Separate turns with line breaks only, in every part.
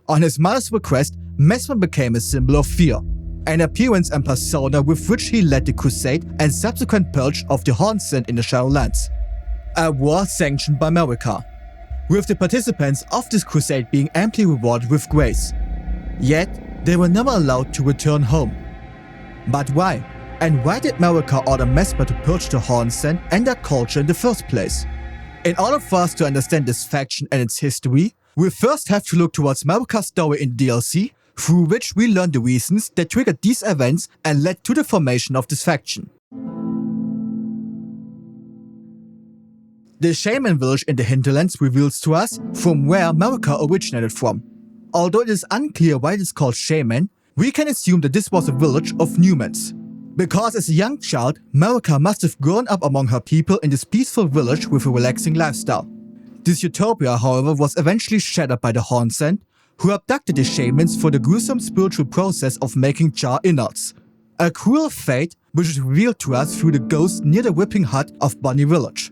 On his mother's request, Messmer became a symbol of fear, an appearance and persona with which he led the crusade and subsequent purge of the Hornsent in the Shadowlands, a war sanctioned by Marika, with the participants of this crusade being amply rewarded with grace. Yet, they were never allowed to return home. But why? And why did Marika order Messmer to purge the Hornsent and their culture in the first place? In order for us to understand this faction and its history, we first have to look towards Marika's story in DLC, through which we learn the reasons that triggered these events and led to the formation of this faction. The Shaman village in the hinterlands reveals to us from where Marika originated from. Although it is unclear why it is called Shaman, we can assume that this was a village of Numans. Because as a young child, Marika must have grown up among her people in this peaceful village with a relaxing lifestyle. This utopia, however, was eventually shattered by the Hornsent, who abducted the shamans for the gruesome spiritual process of making jar innards. A cruel fate which is revealed to us through the ghost near the whipping hut of Bonny Village.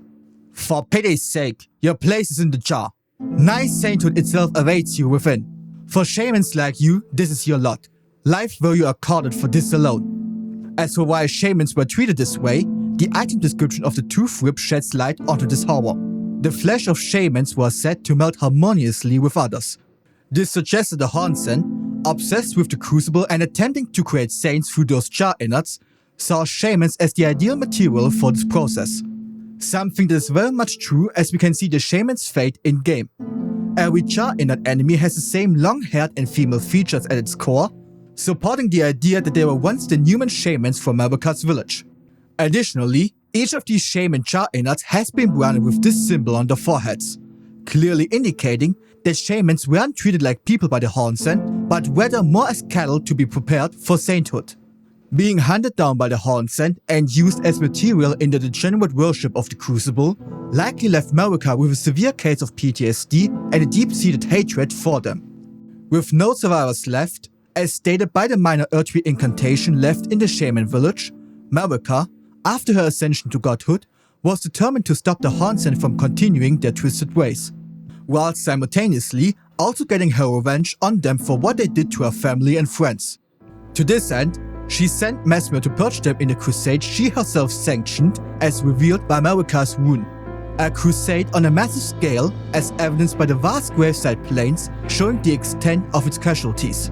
For pity's sake, your place is in the jar. Nice sainthood itself awaits you within. For shamans like you, this is your lot. Life where you are carded for this alone. As for why shamans were treated this way, the item description of the tooth rip sheds light onto this horror. The flesh of shamans was said to melt harmoniously with others. This suggested the Hornsent, obsessed with the crucible and attempting to create saints through those jar innards, saw shamans as the ideal material for this process. Something that is very much true as we can see the shaman's fate in-game. Every jar innard enemy has the same long-haired and female features at its core, supporting the idea that they were once the Numan shamans from Marika's village. Additionally, each of these shaman jar innards has been branded with this symbol on their foreheads, clearly indicating that shamans weren't treated like people by the Hornsent, but rather more as cattle to be prepared for sainthood. Being hunted down by the Hornsent and used as material in the degenerate worship of the Crucible likely left Marika with a severe case of PTSD and a deep-seated hatred for them. With no survivors left, as stated by the minor Erdtree incantation left in the Shaman village, Marika, after her ascension to godhood, was determined to stop the Hornsent from continuing their twisted ways, while simultaneously also getting her revenge on them for what they did to her family and friends. To this end, she sent Messmer to purge them in a crusade she herself sanctioned as revealed by Marika's rune. A crusade on a massive scale as evidenced by the vast graveside plains showing the extent of its casualties.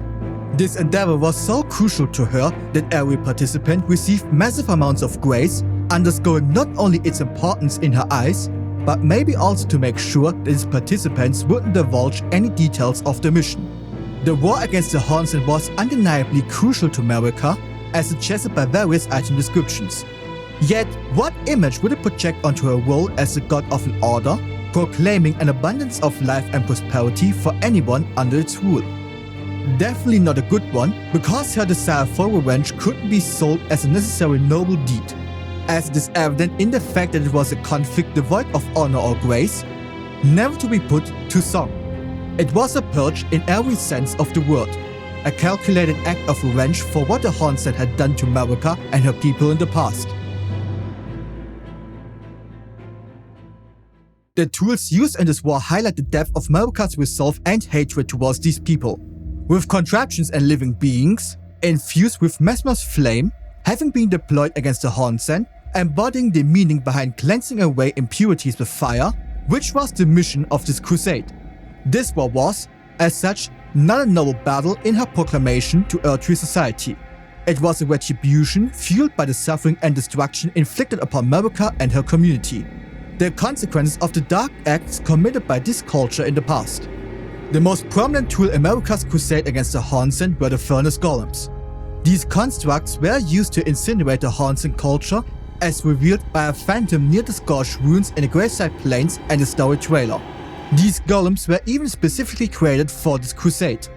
This endeavor was so crucial to her that every participant received massive amounts of grace, underscoring not only its importance in her eyes, but maybe also to make sure that its participants wouldn't divulge any details of the mission. The war against the Hornsent was undeniably crucial to Marika, as suggested by various item descriptions. Yet, what image would it project onto her role as the god of an order, proclaiming an abundance of life and prosperity for anyone under its rule? Definitely not a good one, because her desire for revenge couldn't be sold as a necessary noble deed, as it is evident in the fact that it was a conflict devoid of honor or grace, never to be put to song. It was a purge in every sense of the word, a calculated act of revenge for what the Hornsent had done to Marika and her people in the past. The tools used in this war highlight the depth of Marika's resolve and hatred towards these people, with contraptions and living beings, infused with Messmer's flame, having been deployed against the Hornsent, embodying the meaning behind cleansing away impurities with fire, which was the mission of this crusade. This war was, as such, not a noble battle in her proclamation to Erdtree society. It was a retribution fueled by the suffering and destruction inflicted upon Marika and her community, the consequences of the dark acts committed by this culture in the past. The most prominent tool in Marika's crusade against the Hornsent were the furnace golems. These constructs were used to incinerate the Hornsent culture, as revealed by a phantom near the scorched ruins in the graveside plains and the story trailer. These golems were even specifically created for this crusade.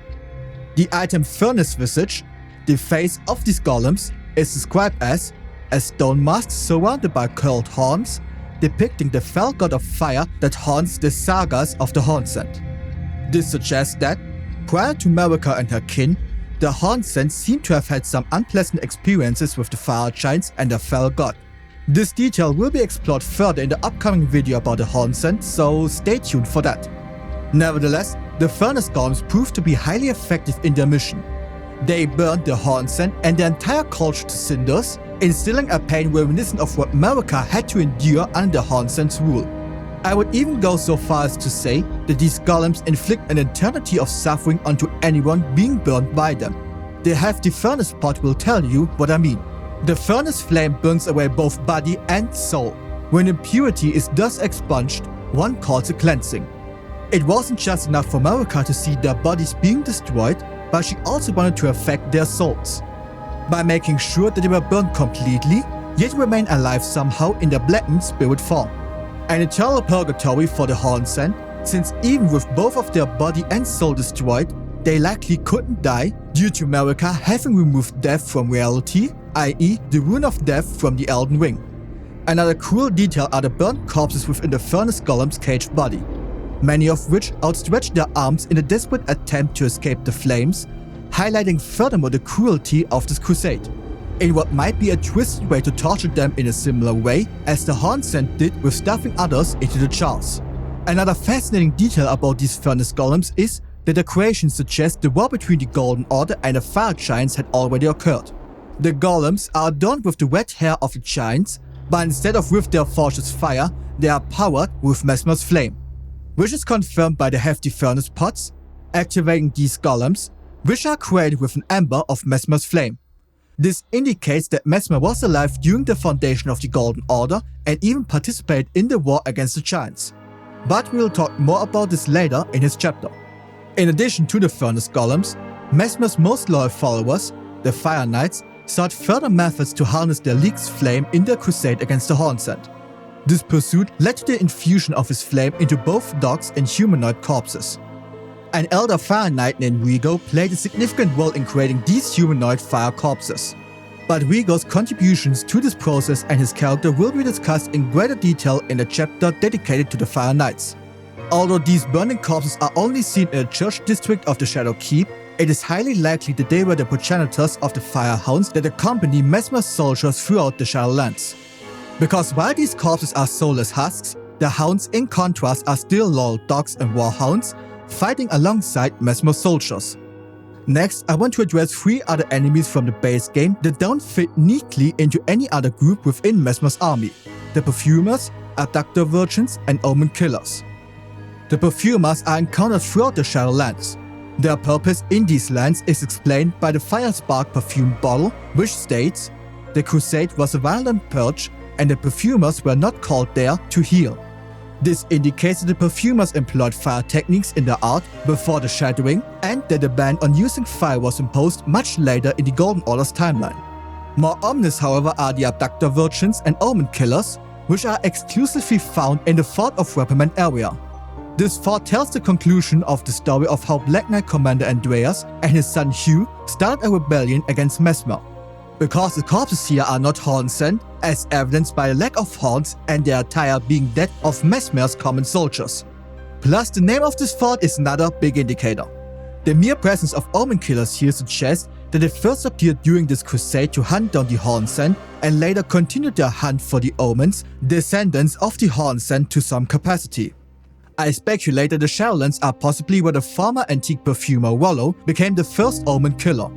The item Furnace Visage, the face of these golems, is described as a stone mask surrounded by curled horns, depicting the fell god of fire that haunts the sagas of the Hornsent. This suggests that, prior to Marika and her kin, the Hornsent seem to have had some unpleasant experiences with the fire giants and their fell god. This detail will be explored further in the upcoming video about the Hornsent, so stay tuned for that. Nevertheless, the furnace golems proved to be highly effective in their mission. They burned the Hornsent and their entire culture to cinders, instilling a pain reminiscent of what Marika had to endure under Hornsent's rule. I would even go so far as to say that these golems inflict an eternity of suffering onto anyone being burned by them. The hefty furnace pot will tell you what I mean. The furnace flame burns away both body and soul. When impurity is thus expunged, one calls it cleansing. It wasn't just enough for Marika to see their bodies being destroyed, but she also wanted to affect their souls. By making sure that they were burned completely, yet remain alive somehow in their blackened spirit form. An eternal purgatory for the Hornsent, since even with both of their body and soul destroyed, they likely couldn't die due to Marika having removed death from reality, i.e. the rune of death from the Elden ring. Another cruel detail are the burnt corpses within the furnace golem's caged body, many of which outstretch their arms in a desperate attempt to escape the flames, highlighting furthermore the cruelty of this crusade, in what might be a twisted way to torture them in a similar way as the Hornsent did with stuffing others into the jars. Another fascinating detail about these furnace golems is that the creation suggests the war between the Golden Order and the Fire Giants had already occurred. The golems are adorned with the red hair of the giants, but instead of with their forge's fire, they are powered with Messmer's flame, which is confirmed by the hefty furnace pots, activating these golems, which are created with an ember of Messmer's flame. This indicates that Messmer was alive during the foundation of the Golden Order and even participated in the war against the Giants. But we will talk more about this later in his chapter. In addition to the furnace golems, Messmer's most loyal followers, the Fire Knights, sought further methods to harness their league's flame in their crusade against the Hornsent. This pursuit led to the infusion of his flame into both dogs and humanoid corpses. An elder Fire Knight named Rigo played a significant role in creating these humanoid fire corpses. But Rigo's contributions to this process and his character will be discussed in greater detail in a chapter dedicated to the Fire Knights. Although these burning corpses are only seen in the church district of the Shadow Keep, it is highly likely that they were the progenitors of the fire hounds that accompany Messmer's soldiers throughout the Shadowlands. Because while these corpses are soulless husks, the hounds in contrast are still loyal dogs and warhounds, fighting alongside Messmer's soldiers. Next, I want to address 3 other enemies from the base game that don't fit neatly into any other group within Messmer's army: the Perfumers, Abductor Virgins, and Omen Killers. The Perfumers are encountered throughout the Shadowlands. Their purpose in these lands is explained by the Firespark perfume bottle, which states, "The crusade was a violent purge, and the Perfumers were not called there to heal." This indicates that the Perfumers employed fire techniques in their art before the Shadowing, and that the ban on using fire was imposed much later in the Golden Order's timeline. More ominous, however, are the Abductor Virgins and Omen Killers, which are exclusively found in the Fort of Reprimand area. This fort tells the conclusion of the story of how Black Knight Commander Andreas and his son Hugh started a rebellion against Messmer. Because the corpses here are not Hornsent, as evidenced by the lack of horns and their attire being that of Messmer's common soldiers. Plus, the name of this fort is another big indicator. The mere presence of Omen Killers here suggests that they first appeared during this crusade to hunt down the Hornsent and later continued their hunt for the Omens, descendants of the Hornsent to some capacity. I speculate that the Shadowlands are possibly where the former antique perfumer Rollo became the first Omen Killer.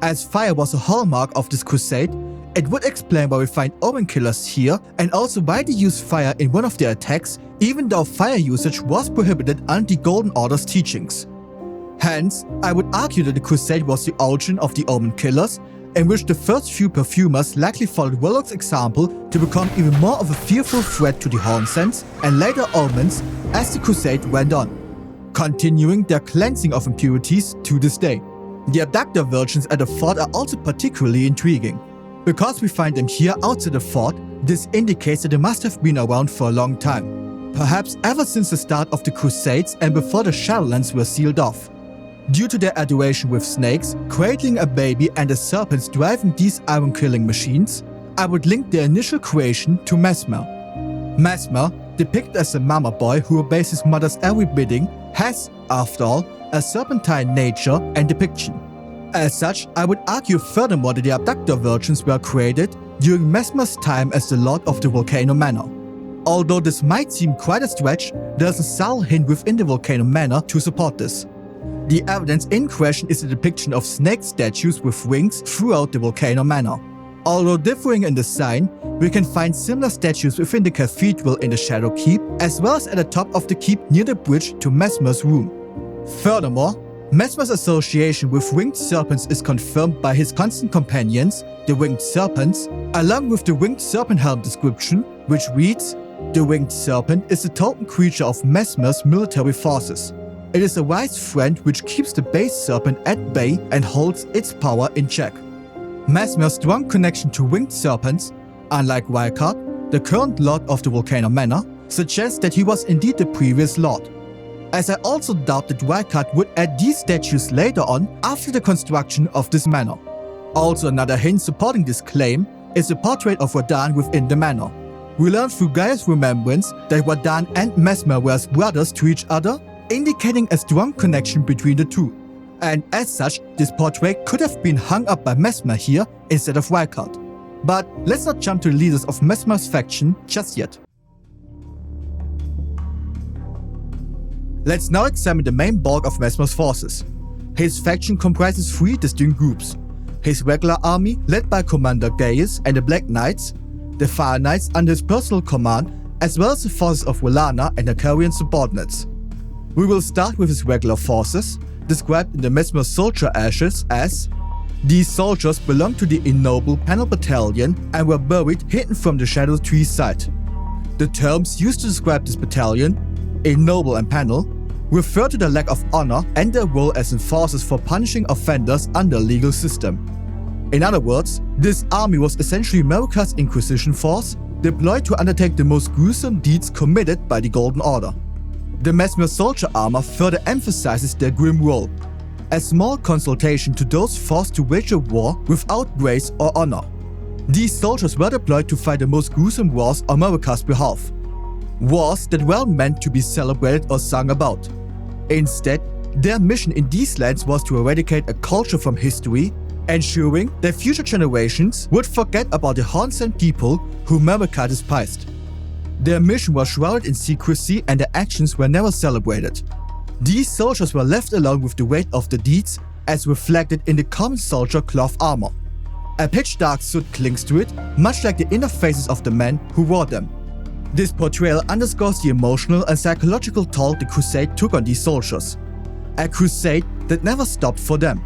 As fire was a hallmark of this crusade, it would explain why we find Omen Killers here and also why they used fire in one of their attacks, even though fire usage was prohibited under the Golden Order's teachings. Hence, I would argue that the crusade was the origin of the Omen Killers, in which the first few perfumers likely followed Rollo's example to become even more of a fearful threat to the Hornsents and later Omens as the crusade went on, continuing their cleansing of impurities to this day. The Abductor Virgins at the fort are also particularly intriguing. Because we find them here outside the fort, this indicates that they must have been around for a long time, perhaps ever since the start of the Crusades and before the Shadowlands were sealed off. Due to their adoration with snakes, cradling a baby and the serpents driving these iron-killing machines, I would link their initial creation to Messmer. Messmer, depicted as a mama boy who obeys his mother's every bidding, has, after all, a serpentine nature and depiction. As such, I would argue furthermore that the Abductor Virgins were created during Messmer's time as the Lord of the Volcano Manor. Although this might seem quite a stretch, there's a subtle hint within the Volcano Manor to support this. The evidence in question is the depiction of snake statues with wings throughout the Volcano Manor. Although differing in design, we can find similar statues within the cathedral in the Shadow Keep, as well as at the top of the keep near the bridge to Messmer's room. Furthermore, Messmer's association with winged serpents is confirmed by his constant companions, the winged serpents, along with the winged serpent helm description, which reads, "The winged serpent is the totem creature of Messmer's military forces. It is a wise friend which keeps the base serpent at bay and holds its power in check." Messmer's strong connection to winged serpents, unlike Wildcard, the current lord of the Volcano Manor, suggests that he was indeed the previous lord. As I also doubt that Wildcard would add these statues later on after the construction of this manor. Also another hint supporting this claim is the portrait of Radahn within the manor. We learn through Gaia's remembrance that Radahn and Messmer were as brothers to each other, indicating a strong connection between the two. And as such, this portrait could have been hung up by Messmer here instead of Wildcard. But let's not jump to the leaders of Messmer's faction just yet. Let's now examine the main bulk of Messmer's forces. His faction comprises 3 distinct groups. His regular army, led by Commander Gaius and the Black Knights, the Fire Knights under his personal command, as well as the forces of Wallana and the Carian subordinates. We will start with his regular forces, described in the Messmer soldier ashes as: these soldiers belong to the Ignoble Panel Battalion and were buried hidden from the Shadow Tree site. The terms used to describe this battalion, Ignoble and Panel, refer to the lack of honor and their role as enforcers for punishing offenders under legal system. In other words, this army was essentially Marika's Inquisition force, deployed to undertake the most gruesome deeds committed by the Golden Order. The Messmer soldier armor further emphasizes their grim role, a small consultation to those forced to wage a war without grace or honor. These soldiers were deployed to fight the most gruesome wars on Marika's behalf. Wars that weren't meant to be celebrated or sung about. Instead, their mission in these lands was to eradicate a culture from history, ensuring that future generations would forget about the Hornsent people whom Marika despised. Their mission was shrouded in secrecy and their actions were never celebrated. These soldiers were left alone with the weight of the deeds, as reflected in the common soldier cloth armor. A pitch-dark soot clings to it, much like the inner faces of the men who wore them. This portrayal underscores the emotional and psychological toll the crusade took on these soldiers. A crusade that never stopped for them.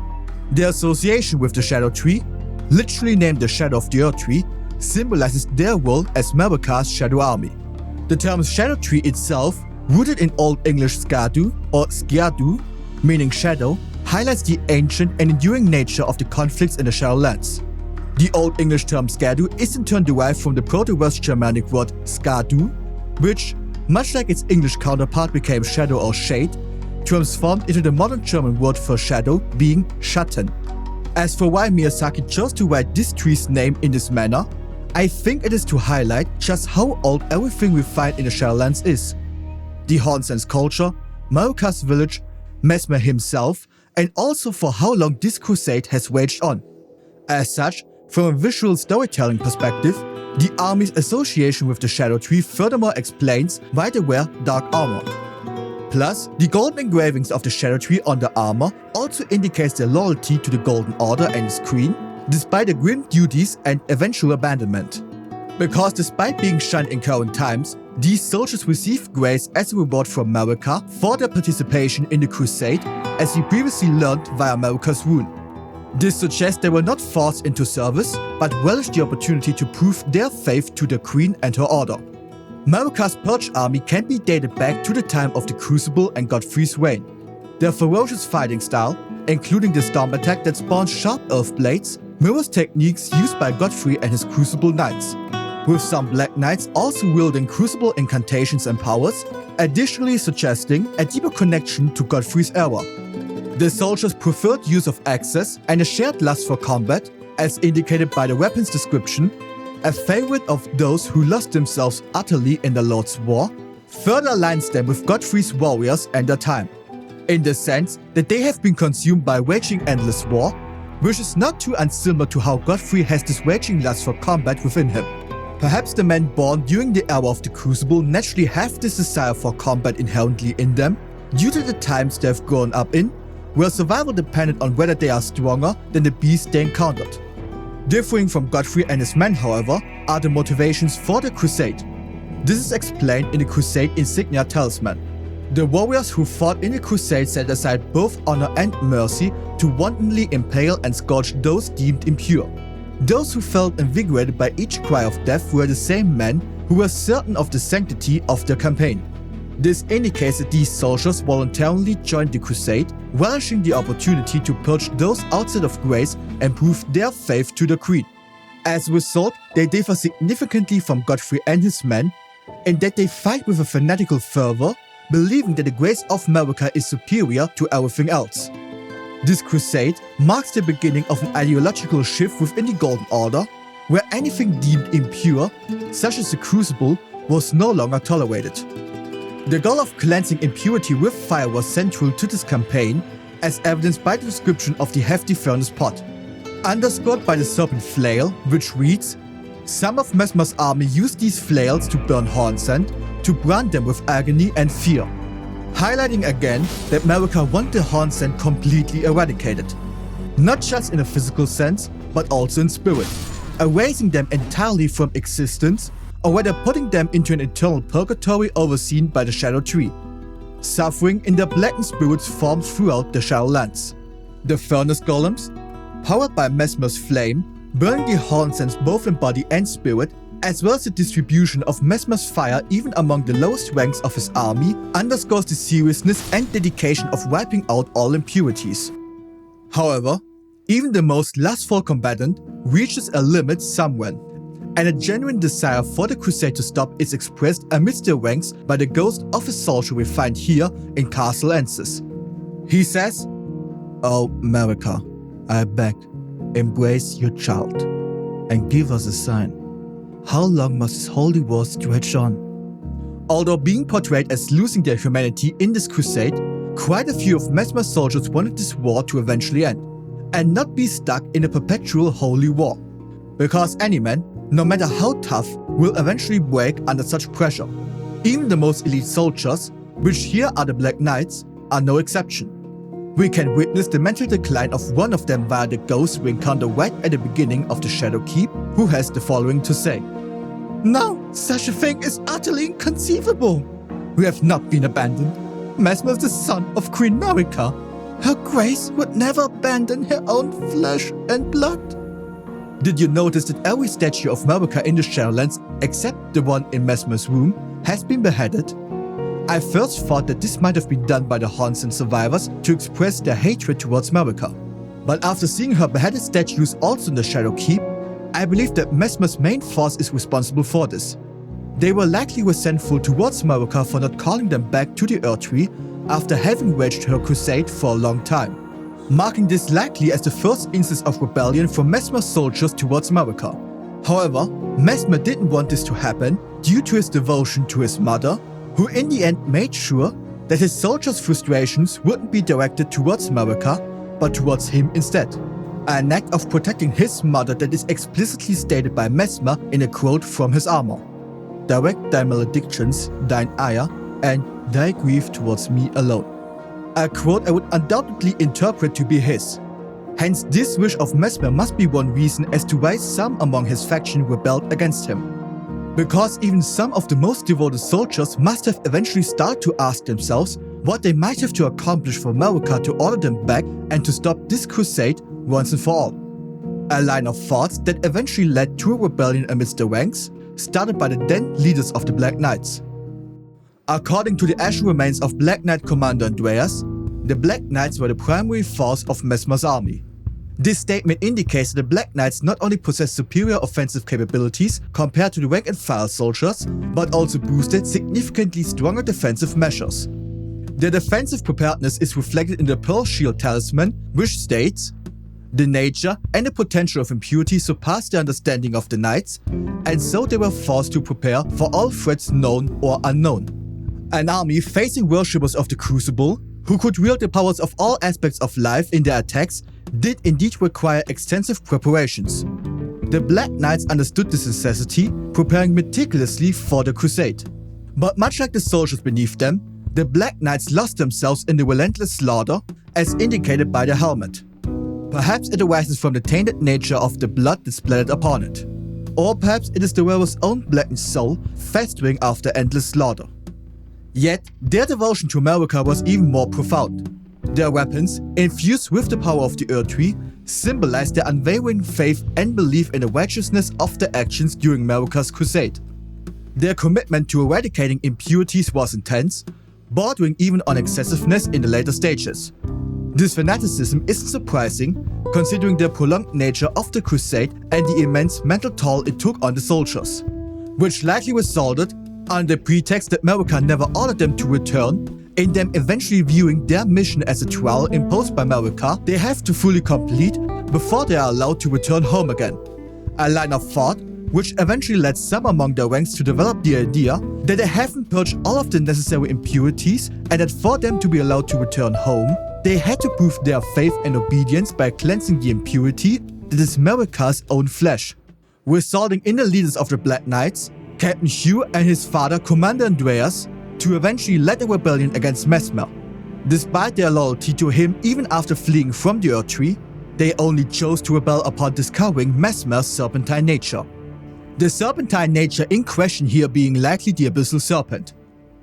Their association with the Shadow Tree, literally named the Shadow of the Erdtree, symbolizes their role as Marika's shadow army. The term Shadow Tree itself, rooted in Old English Skadu or Skiadu, meaning shadow, highlights the ancient and enduring nature of the conflicts in the Shadowlands. The Old English term Skadu is in turn derived from the Proto-West Germanic word Skadu, which, much like its English counterpart became shadow or shade, transformed into the modern German word for shadow being Schatten. As for why Miyazaki chose to write this tree's name in this manner, I think it is to highlight just how old everything we find in the Shadowlands is. The Hornsent's culture, Marika's village, Messmer himself, and also for how long this crusade has waged on. As such, from a visual storytelling perspective, the army's association with the Shadow Tree furthermore explains why they wear dark armor. Plus, the golden engravings of the Shadow Tree on the armor also indicates their loyalty to the Golden Order and its queen, despite the grim duties and eventual abandonment. Because despite being shunned in current times, these soldiers receive grace as a reward from Marika for their participation in the crusade, as we previously learned via Marika's rune. This suggests they were not forced into service, but relished the opportunity to prove their faith to the queen and her order. Marika's Purge army can be dated back to the time of the Crucible and Godfrey's reign. Their ferocious fighting style, including the storm attack that spawns sharp earth blades, mirrors techniques used by Godfrey and his Crucible Knights, with some Black Knights also wielding Crucible incantations and powers, additionally suggesting a deeper connection to Godfrey's era. The soldiers' preferred use of axes and a shared lust for combat, as indicated by the weapon's description, a favorite of those who lost themselves utterly in the Lord's War, further aligns them with Godfrey's warriors and their time, in the sense that they have been consumed by waging endless war, which is not too unsimilar to how Godfrey has this waging lust for combat within him. Perhaps the men born during the era of the Crucible naturally have this desire for combat inherently in them, due to the times they have grown up in, where survival depended on whether they are stronger than the beasts they encountered. Differing from Godfrey and his men, however, are the motivations for the crusade. This is explained in the Crusade Insignia Talisman. The warriors who fought in the crusade set aside both honor and mercy to wantonly impale and scourge those deemed impure. Those who felt invigorated by each cry of death were the same men who were certain of the sanctity of their campaign. This indicates that these soldiers voluntarily joined the crusade, relishing the opportunity to purge those outside of grace and prove their faith to the creed. As a result, they differ significantly from Godfrey and his men, in that they fight with a fanatical fervor, believing that the grace of Marika is superior to everything else. This crusade marks the beginning of an ideological shift within the Golden Order, where anything deemed impure, such as the Crucible, was no longer tolerated. The goal of cleansing impurity with fire was central to this campaign, as evidenced by the description of the hefty furnace pot, underscored by the serpent flail, which reads, "Some of Messmer's army used these flails to burn Hornsent, to brand them with agony and fear," highlighting again that Marika wanted the Hornsent completely eradicated, not just in a physical sense, but also in spirit, erasing them entirely from existence, or whether putting them into an eternal purgatory overseen by the Shadow Tree. Suffering in their blackened spirits formed throughout the Shadowlands. The furnace golems, powered by Messmer's flame, burning the Hornsents both in body and spirit, as well as the distribution of Messmer's fire even among the lowest ranks of his army, underscores the seriousness and dedication of wiping out all impurities. However, even the most lustful combatant reaches a limit somewhere, and a genuine desire for the crusade to stop is expressed amidst the ranks by the ghost of a soldier we find here in Castle Ensis. He says, "Oh, Marika, I beg, embrace your child, and give us a sign. How long must this holy war stretch on?" Although being portrayed as losing their humanity in this crusade, quite a few of Messmer's soldiers wanted this war to eventually end, and not be stuck in a perpetual holy war. Because any man, no matter how tough, will eventually break under such pressure. Even the most elite soldiers, which here are the Black Knights, are no exception. We can witness the mental decline of one of them via the ghost we encounter right at the beginning of the Shadow Keep, who has the following to say. "No, such a thing is utterly inconceivable. We have not been abandoned. Messmer is the son of Queen Marika. Her grace would never abandon her own flesh and blood." Did you notice that every statue of Marika in the Shadowlands, except the one in Messmer's room, has been beheaded? I first thought that this might have been done by the Hornsent survivors to express their hatred towards Marika. But after seeing her beheaded statues also in the Shadow Keep, I believe that Messmer's main force is responsible for this. They were likely resentful towards Marika for not calling them back to the Erdtree after having waged her crusade for a long time, marking this likely as the first instance of rebellion from Messmer's soldiers towards Marika. However, Messmer didn't want this to happen due to his devotion to his mother, who in the end made sure that his soldiers' frustrations wouldn't be directed towards Marika, but towards him instead. An act of protecting his mother that is explicitly stated by Messmer in a quote from his armor. "Direct thy maledictions, thine ire, and thy grief towards me alone." A quote I would undoubtedly interpret to be his. Hence, this wish of Messmer must be one reason as to why some among his faction rebelled against him. Because even some of the most devoted soldiers must have eventually started to ask themselves what they might have to accomplish for Marika to order them back and to stop this crusade once and for all. A line of thoughts that eventually led to a rebellion amidst the ranks, started by the then leaders of the Black Knights. According to the ashen remains of Black Knight Commander Andreas, the Black Knights were the primary force of Messmer's army. This statement indicates that the Black Knights not only possess superior offensive capabilities compared to the rank and file soldiers, but also boosted significantly stronger defensive measures. Their defensive preparedness is reflected in the Pearl Shield Talisman, which states, "The nature and the potential of impurity surpassed their understanding of the Knights, and so they were forced to prepare for all threats known or unknown." An army facing worshippers of the Crucible, who could wield the powers of all aspects of life in their attacks, did indeed require extensive preparations. The Black Knights understood this necessity, preparing meticulously for the crusade. But much like the soldiers beneath them, the Black Knights lost themselves in the relentless slaughter, as indicated by their helmet. Perhaps it arises from the tainted nature of the blood that splattered upon it. Or perhaps it is the wearer's own blackened soul festering after endless slaughter. Yet, their devotion to Marika was even more profound. Their weapons, infused with the power of the Erdtree, symbolized their unwavering faith and belief in the righteousness of their actions during Marika's crusade. Their commitment to eradicating impurities was intense, bordering even on excessiveness in the later stages. This fanaticism isn't surprising, considering the prolonged nature of the crusade and the immense mental toll it took on the soldiers, which likely resulted, under the pretext that Marika never ordered them to return, in them eventually viewing their mission as a trial imposed by Marika they have to fully complete before they are allowed to return home again. A line of thought which eventually led some among their ranks to develop the idea that they haven't purged all of the necessary impurities and that for them to be allowed to return home, they had to prove their faith and obedience by cleansing the impurity that is Marika's own flesh, resulting in the leaders of the Black Knights, Captain Hugh and his father Commander Andreas, to eventually lead a rebellion against Messmer. Despite their loyalty to him even after fleeing from the Erdtree, they only chose to rebel upon discovering Messmer's serpentine nature. The serpentine nature in question here being likely the abyssal serpent.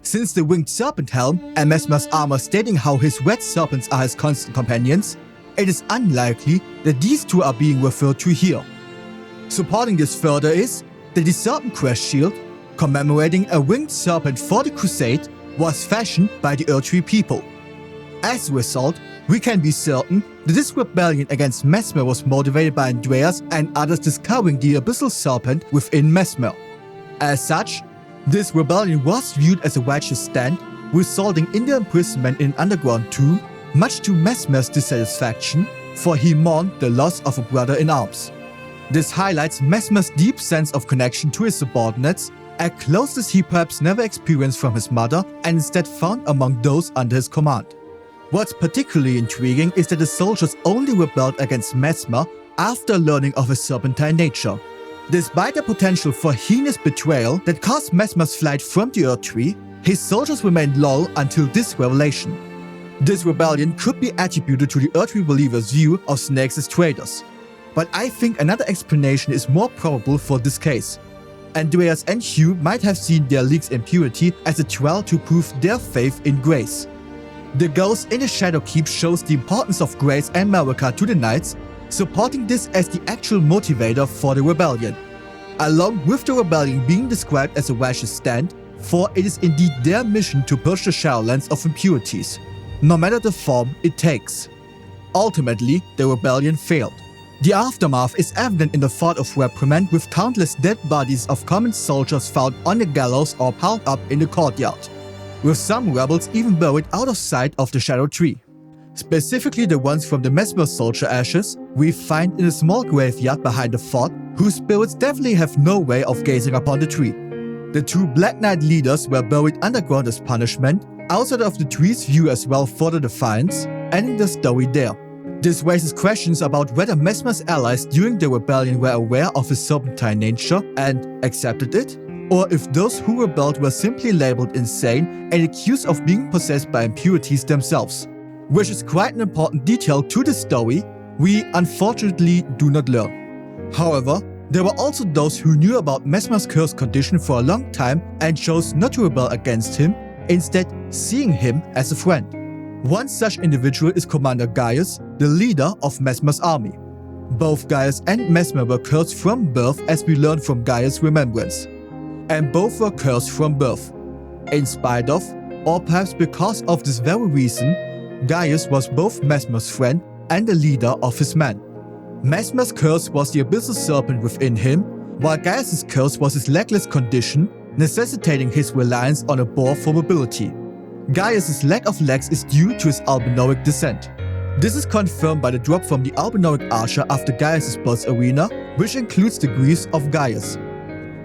Since the winged serpent helm and Messmer's armor stating how his red serpents are his constant companions, it is unlikely that these two are being referred to here. Supporting this further is that the serpent crest shield, commemorating a winged serpent for the crusade, was fashioned by the Erdtree people. As a result, we can be certain that this rebellion against Messmer was motivated by Andreas and others discovering the abyssal serpent within Messmer. As such, this rebellion was viewed as a righteous stand, resulting in their imprisonment in an underground tomb, much to Messmer's dissatisfaction, for he mourned the loss of a brother in arms. This highlights Messmer's deep sense of connection to his subordinates, a closeness he perhaps never experienced from his mother and instead found among those under his command. What's particularly intriguing is that the soldiers only rebelled against Messmer after learning of his serpentine nature. Despite the potential for heinous betrayal that caused Messmer's flight from the Erdtree, his soldiers remained loyal until this revelation. This rebellion could be attributed to the Erdtree believers' view of snakes as traitors. But I think another explanation is more probable for this case. Andreas and Hugh might have seen their league's impurity as a trial to prove their faith in grace. The ghost in the Shadow Keep shows the importance of grace and Marika to the Knights, supporting this as the actual motivator for the rebellion, along with the rebellion being described as a righteous stand, for it is indeed their mission to purge the Shadowlands of impurities, no matter the form it takes. Ultimately, the rebellion failed. The aftermath is evident in the thought of reprimand with countless dead bodies of common soldiers found on the gallows or piled up in the courtyard, with some rebels even buried out of sight of the Shadow Tree. Specifically the ones from the Messmer soldier ashes we find in a small graveyard behind the fort, whose spirits definitely have no way of gazing upon the tree. The two Black Knight leaders were buried underground as punishment, outside of the tree's view as well for the Defiance, ending the story there. This raises questions about whether Messmer's allies during the rebellion were aware of his serpentine nature and accepted it, or if those who rebelled were simply labeled insane and accused of being possessed by impurities themselves, which is quite an important detail to the story we unfortunately do not learn. However, there were also those who knew about Messmer's cursed condition for a long time and chose not to rebel against him, instead seeing him as a friend. One such individual is Commander Gaius, the leader of Messmer's army. Both Gaius and Messmer were cursed from birth, as we learn from Gaius' remembrance. And both were cursed from birth. In spite of, or perhaps because of this very reason, Gaius was both Messmer's friend and the leader of his men. Messmer's curse was the abyssal serpent within him, while Gaius' curse was his legless condition, necessitating his reliance on a boar for mobility. Gaius' lack of legs is due to his albinoic descent. This is confirmed by the drop from the albinoic archer after Gaius' boss arena, which includes the griefs of Gaius.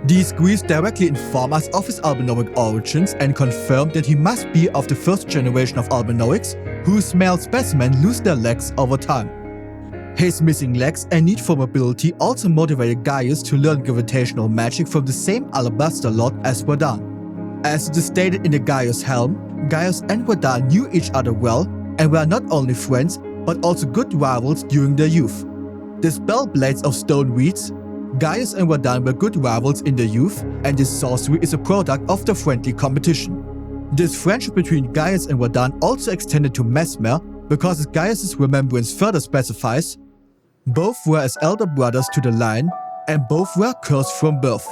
These griefs directly inform us of his albinoic origins and confirm that he must be of the first generation of albinoics, whose male specimen lose their legs over time. His missing legs and need for mobility also motivated Gaius to learn gravitational magic from the same Alabaster Lord as Radahn. As it is stated in the Gaius Helm, Gaius and Radahn knew each other well and were not only friends but also good rivals during their youth. The spell Blades of Stone reads, Gaius and Radahn were good rivals in their youth, and this sorcery is a product of their friendly competition. This friendship between Gaius and Radahn also extended to Messmer, because as Gaius' remembrance further specifies, both were as elder brothers to the line, and both were cursed from birth.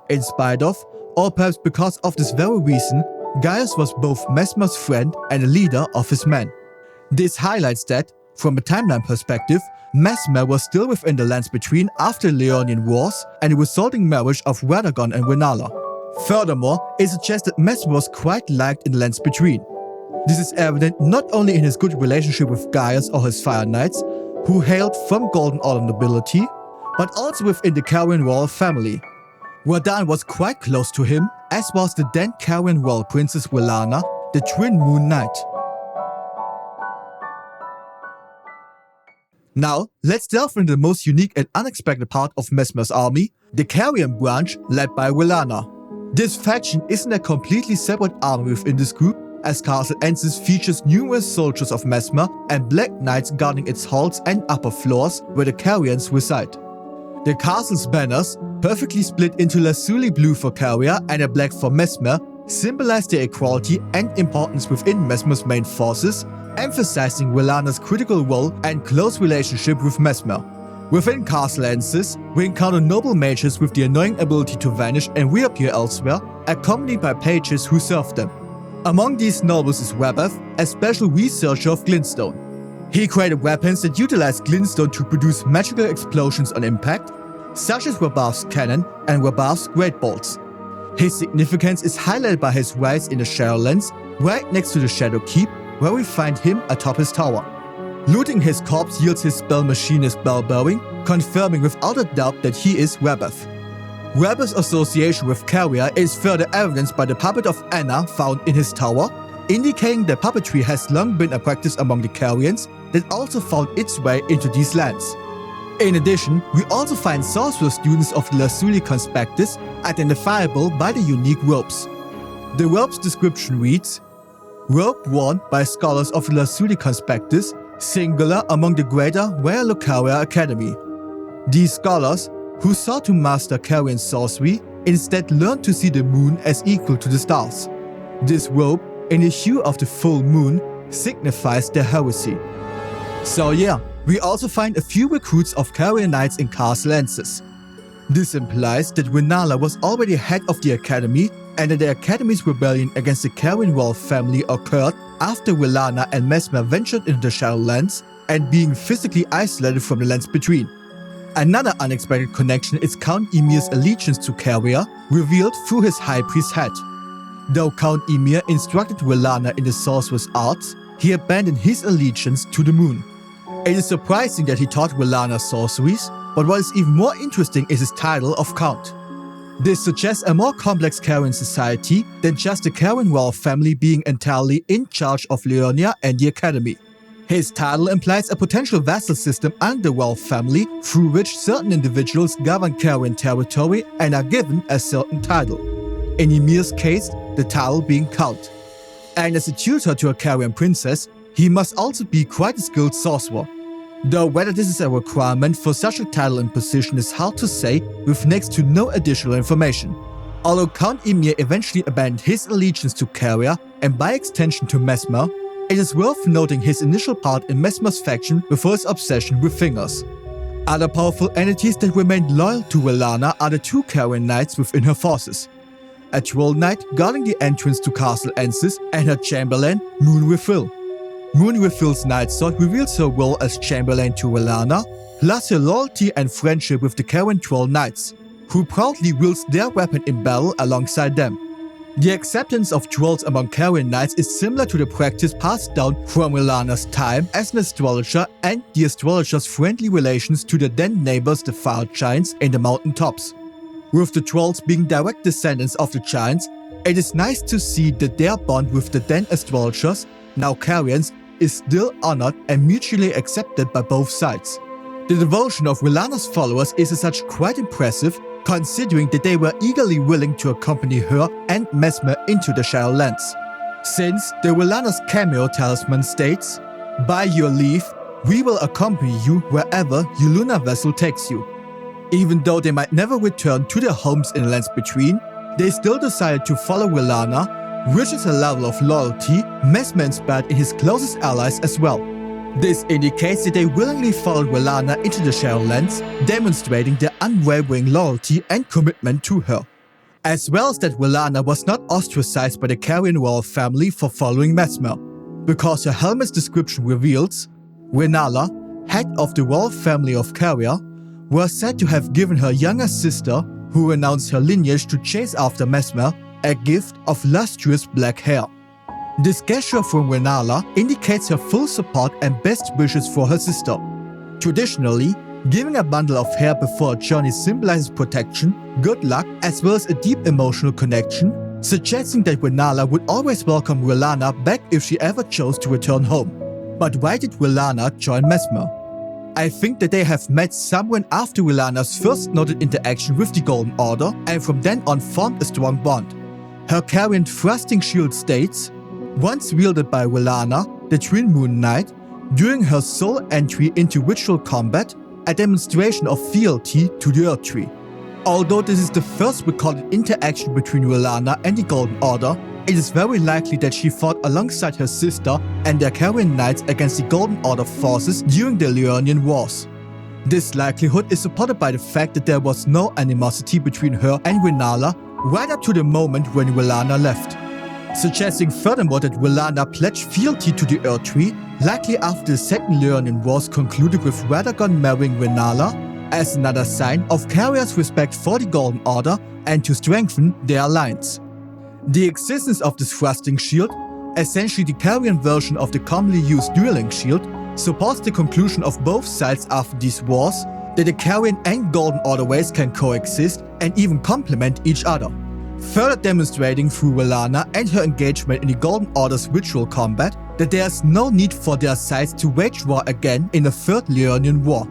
In spite of, or perhaps because of this very reason, Gaius was both Messmer's friend and a leader of his men. This highlights that, from a timeline perspective, Messmer was still within the Lands Between after the Leonian Wars and the resulting marriage of Radagon and Renala. Furthermore, it suggests that Messmer was quite liked in the Lands Between. This is evident not only in his good relationship with Gaius or his Fire Knights, who hailed from Golden Order nobility, but also within the Carian royal family. Radahn was quite close to him, as was the then Carian royal princess Rellana, the Twin Moon Knight. Now, let's delve into the most unique and unexpected part of Messmer's army, the Carian branch led by Rellana. This faction isn't a completely separate army within this group, as Castle Ensis features numerous soldiers of Messmer and Black Knights guarding its halls and upper floors where the Carians reside. The castle's banners, perfectly split into lazuli blue for Caria and a black for Messmer, symbolize their equality and importance within Messmer's main forces, emphasizing Rellana's critical role and close relationship with Messmer. Within Castle Ensis, we encounter noble mages with the annoying ability to vanish and reappear elsewhere, accompanied by pages who serve them. Among these nobles is Webeth, a special researcher of glintstone. He created weapons that utilize glintstone to produce magical explosions on impact, such as Rabav's cannon and Rabav's great bolts. His significance is highlighted by his rise in the Shadowlands, right next to the Shadow Keep, where we find him atop his tower. Looting his corpse yields his spell machinist Bellbearing, confirming without a doubt that he is Webeth. Webeth's association with Caria is further evidenced by the puppet of Anna found in his tower, indicating that puppetry has long been a practice among the Carians that also found its way into these lands. In addition, we also find sorcerer students of the Lazuli Conspectus identifiable by the unique robes. The robe's description reads, robe worn by scholars of the Lazuli Conspectus, singular among the greater Via Lucaria Academy. These scholars, who sought to master Carian sorcery, instead learned to see the moon as equal to the stars. This robe, in the hue of the full moon, signifies their heresy. So yeah, we also find a few recruits of Carian Knights in Castle Ensis. This implies that Renala was already head of the Academy and that the Academy's rebellion against the Carian royal family occurred after Rellana and Messmer ventured into the Shadowlands and being physically isolated from the Lands Between. Another unexpected connection is Count Emir's allegiance to Caria, revealed through his high priest hat. Though Count Emir instructed Rellana in the sorcerer's arts, he abandoned his allegiance to the moon. It is surprising that he taught Rellana sorceries, but what is even more interesting is his title of Count. This suggests a more complex Carian society than just the Carian royal family being entirely in charge of Leonia and the Academy. His title implies a potential vassal system under the royal family through which certain individuals govern Carian territory and are given a certain title. In Ymir's case, the title being Count. And as a tutor to a Carian princess, he must also be quite a skilled sorcerer. Though whether this is a requirement for such a title and position is hard to say with next to no additional information. Although Count Emir eventually abandoned his allegiance to Caria and by extension to Messmer, it is worth noting his initial part in Messmer's faction before his obsession with fingers. Other powerful entities that remained loyal to Rellana are the two Carian Knights within her forces. A Troll Knight guarding the entrance to Castle Ensis and her Chamberlain, Moonrefill. Moonrefill's Knightsword reveals her role as Chamberlain to Rellana, plus her loyalty and friendship with the Carian Troll Knights, who proudly wields their weapon in battle alongside them. The acceptance of trolls among Carian Knights is similar to the practice passed down from Rellana's time as an astrologer and the astrologer's friendly relations to the then neighbors the Fire Giants in the mountain tops. With the trolls being direct descendants of the giants, it is nice to see that their bond with the then astrologers, now Carians, is still honored and mutually accepted by both sides. The devotion of Willana's followers is as such quite impressive, considering that they were eagerly willing to accompany her and Messmer into the Shadowlands. Since the Willana's cameo talisman states, "By your leave, we will accompany you wherever your lunar vessel takes you." Even though they might never return to their homes in the lands between, they still decided to follow Willana, which is a level of loyalty Messmer inspired in his closest allies as well. This indicates that they willingly followed Willana into the Shadowlands, demonstrating their unwavering loyalty and commitment to her. As well as that Willana was not ostracized by the Carian royal family for following Messmer, because her helmet's description reveals, Renala, head of the royal family of Carian, was said to have given her younger sister, who renounced her lineage to chase after Messmer, a gift of lustrous black hair. This gesture from Renala indicates her full support and best wishes for her sister. Traditionally, giving a bundle of hair before a journey symbolizes protection, good luck, as well as a deep emotional connection, suggesting that Renala would always welcome Willana back if she ever chose to return home. But why did Willana join Messmer? I think that they have met somewhere after Willana's first noted interaction with the Golden Order, and from then on formed a strong bond. Her Carian thrusting shield states, once wielded by Willana, the Twin Moon Knight, during her sole entry into ritual combat, a demonstration of fealty to the Erdtree. Although this is the first recorded interaction between Willana and the Golden Order, it is very likely that she fought alongside her sister and their Carian knights against the Golden Order forces during the Liurnian Wars. This likelihood is supported by the fact that there was no animosity between her and Renala right up to the moment when Willana left, suggesting furthermore that Willana pledged fealty to the Erdtree, likely after the Second Liurnian Wars concluded with Radagon marrying Renala, as another sign of Carian's respect for the Golden Order and to strengthen their alliance. The existence of this thrusting shield, essentially the Carian version of the commonly used dueling shield, supports the conclusion of both sides after these wars that the Carian and Golden Order ways can coexist and even complement each other, further demonstrating through Willana and her engagement in the Golden Order's ritual combat that there is no need for their sides to wage war again in the Third Liurnian War.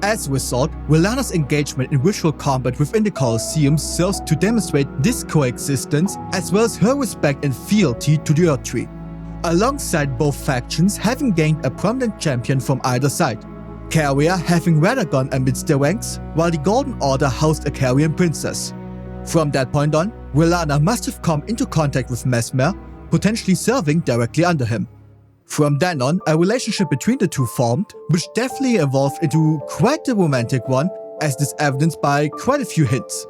As a result, Willana's engagement in ritual combat within the Colosseum serves to demonstrate this coexistence as well as her respect and fealty to the Erdtree, alongside both factions having gained a prominent champion from either side, Carian having Radagon amidst their ranks, while the Golden Order housed a Carian princess. From that point on, Willana must have come into contact with Messmer, potentially serving directly under him. From then on, a relationship between the two formed, which definitely evolved into quite a romantic one, as is evidenced by quite a few hints.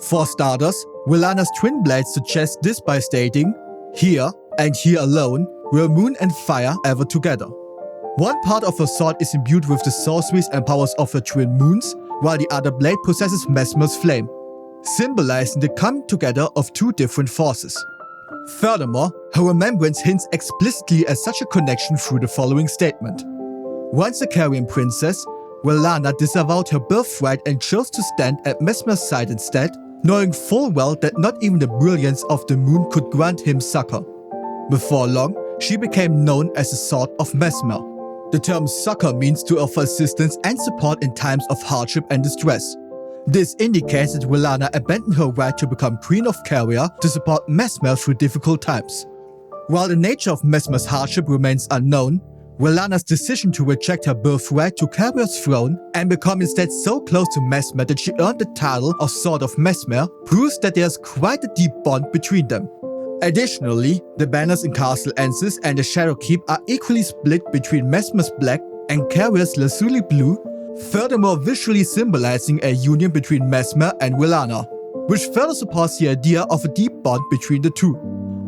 For starters, Willana's twin blades suggest this by stating, "Here, and here alone, were moon and fire ever together." One part of her sword is imbued with the sorceries and powers of her twin moons, while the other blade possesses Messmer's flame, symbolizing the coming together of two different forces. Furthermore, her remembrance hints explicitly at such a connection through the following statement. Once a Carian princess, Willana disavowed her birthright and chose to stand at Messmer's side instead, knowing full well that not even the brilliance of the moon could grant him succor. Before long, she became known as the Sword of Messmer. The term succor means to offer assistance and support in times of hardship and distress. This indicates that Willana abandoned her right to become Queen of Carian to support Messmer through difficult times. While the nature of Messmer's hardship remains unknown, Willana's decision to reject her birthright to Carian's throne and become instead so close to Messmer that she earned the title of Sword of Messmer proves that there's quite a deep bond between them. Additionally, the banners in Castle Ensis and the Shadowkeep are equally split between Messmer's black and Carian's lazuli blue, furthermore visually symbolizing a union between Messmer and Willana, which further supports the idea of a deep bond between the two.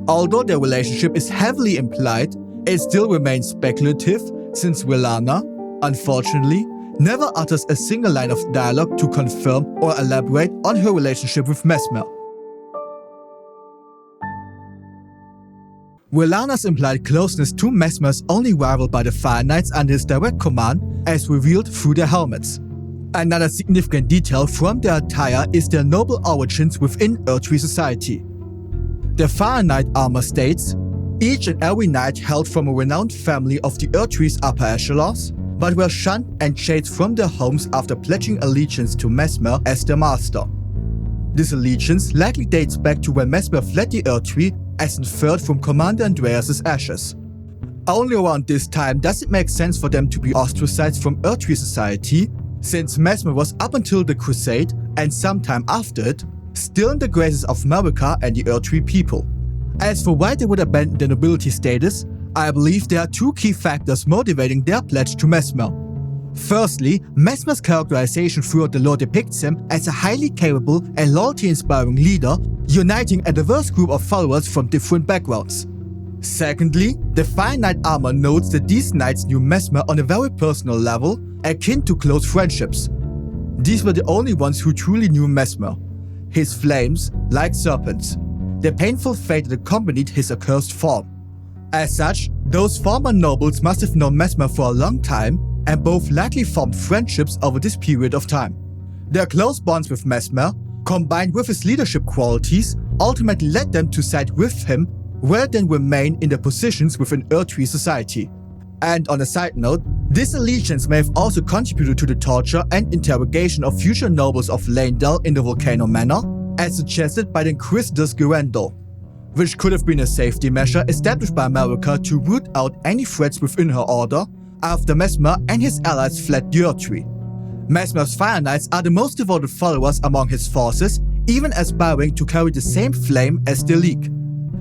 Although their relationship is heavily implied, it still remains speculative since Willana, unfortunately, never utters a single line of dialogue to confirm or elaborate on her relationship with Messmer. Willana's implied closeness to Messmer is only rivaled by the Fire Knights under his direct command, as revealed through their helmets. Another significant detail from their attire is their noble origins within Erdtree society. The Fire Knight armor states, each and every knight hailed from a renowned family of the Erdtree's upper echelons, but were shunned and chased from their homes after pledging allegiance to Messmer as their master. This allegiance likely dates back to when Messmer fled the Erdtree as inferred from Commander Andreas' ashes. Only around this time does it make sense for them to be ostracized from Erdtree society, since Messmer was up until the Crusade, and sometime after it, still in the graces of Marika and the Erdtree people. As for why they would abandon their nobility status, I believe there are two key factors motivating their pledge to Messmer. Firstly, Messmer's characterization throughout the lore depicts him as a highly capable and loyalty-inspiring leader, uniting a diverse group of followers from different backgrounds. Secondly, the Fire Knight armor notes that these knights knew Messmer on a very personal level, akin to close friendships. These were the only ones who truly knew Messmer. His flames, like serpents, the painful fate that accompanied his accursed form. As such, those former nobles must have known Messmer for a long time, and both likely formed friendships over this period of time. Their close bonds with Messmer, combined with his leadership qualities, ultimately led them to side with him rather than remain in their positions within Erdtree society. And on a side note, this allegiance may have also contributed to the torture and interrogation of future nobles of Leyndell in the Volcano Manor, as suggested by the Inquisitor's Gerendal, which could have been a safety measure established by Marika to root out any threats within her order after Messmer and his allies fled the Erdtree. Messmer's Fire Knights are the most devoted followers among his forces, even aspiring to carry the same flame as the League.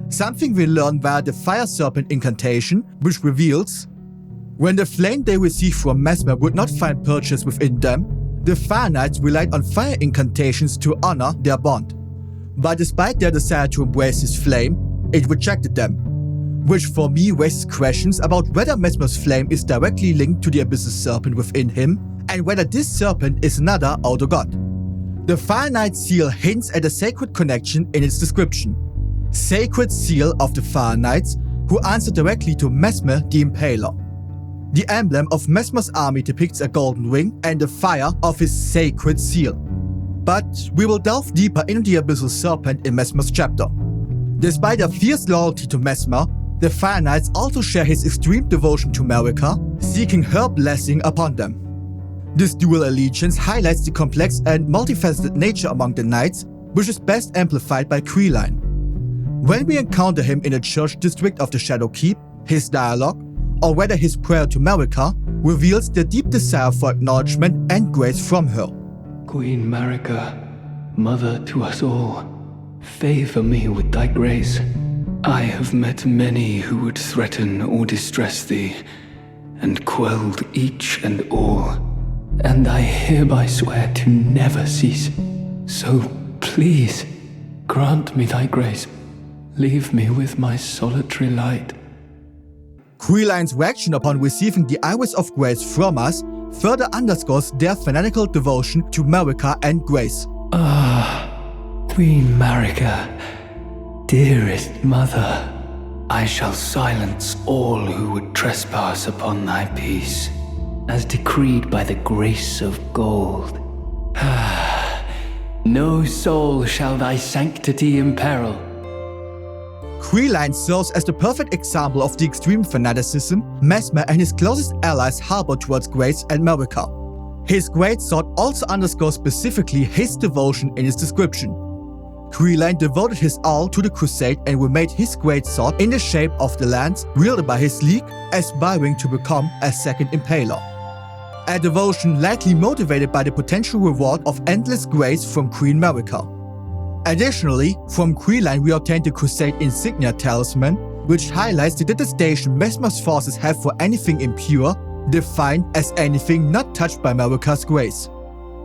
Something we learn via the Fire Serpent incantation, which reveals, when the flame they received from Messmer would not find purchase within them, the Fire Knights relied on fire incantations to honor their bond. But despite their desire to embrace his flame, it rejected them, which for me raises questions about whether Messmer's flame is directly linked to the Abyssal Serpent within him, and whether this serpent is another outer god. The Fire Knight seal hints at a sacred connection in its description. Sacred Seal of the Fire Knights, who answer directly to Messmer the Impaler. The emblem of Messmer's army depicts a golden ring and the fire of his sacred seal. But we will delve deeper into the Abyssal Serpent in Messmer's chapter. Despite their fierce loyalty to Messmer, the Fire Knights also share his extreme devotion to Marika, seeking her blessing upon them. This dual allegiance highlights the complex and multifaceted nature among the knights, which is best amplified by Carian. When we encounter him in the church district of the Shadow Keep, his dialogue, or whether his prayer to Marika, reveals their deep desire for acknowledgement and grace from her.
Queen Marika, mother to us all, favor me with thy grace. I have met many who would threaten or distress thee, and quelled each and all, and I hereby swear to never cease. So please, grant me thy grace. Leave me with my solitary light.
Carian's reaction upon receiving the Iris of Grace from us further underscores their fanatical devotion to Marika and grace.
Queen Marika, dearest mother, I shall silence all who would trespass upon thy peace, as decreed by the grace of gold. No soul shall thy sanctity imperil.
Carian serves as the perfect example of the extreme fanaticism Messmer and his closest allies harbor towards Grace and Marika. His great sword also underscores specifically his devotion in his description. Carian devoted his all to the crusade and remade his great sword in the shape of the lance wielded by his League, aspiring to become a second Impaler. A devotion likely motivated by the potential reward of endless grace from Queen Marika. Additionally, from Carian we obtained the Crusade Insignia Talisman, which highlights the detestation Messmer's forces have for anything impure, defined as anything not touched by Marika's grace.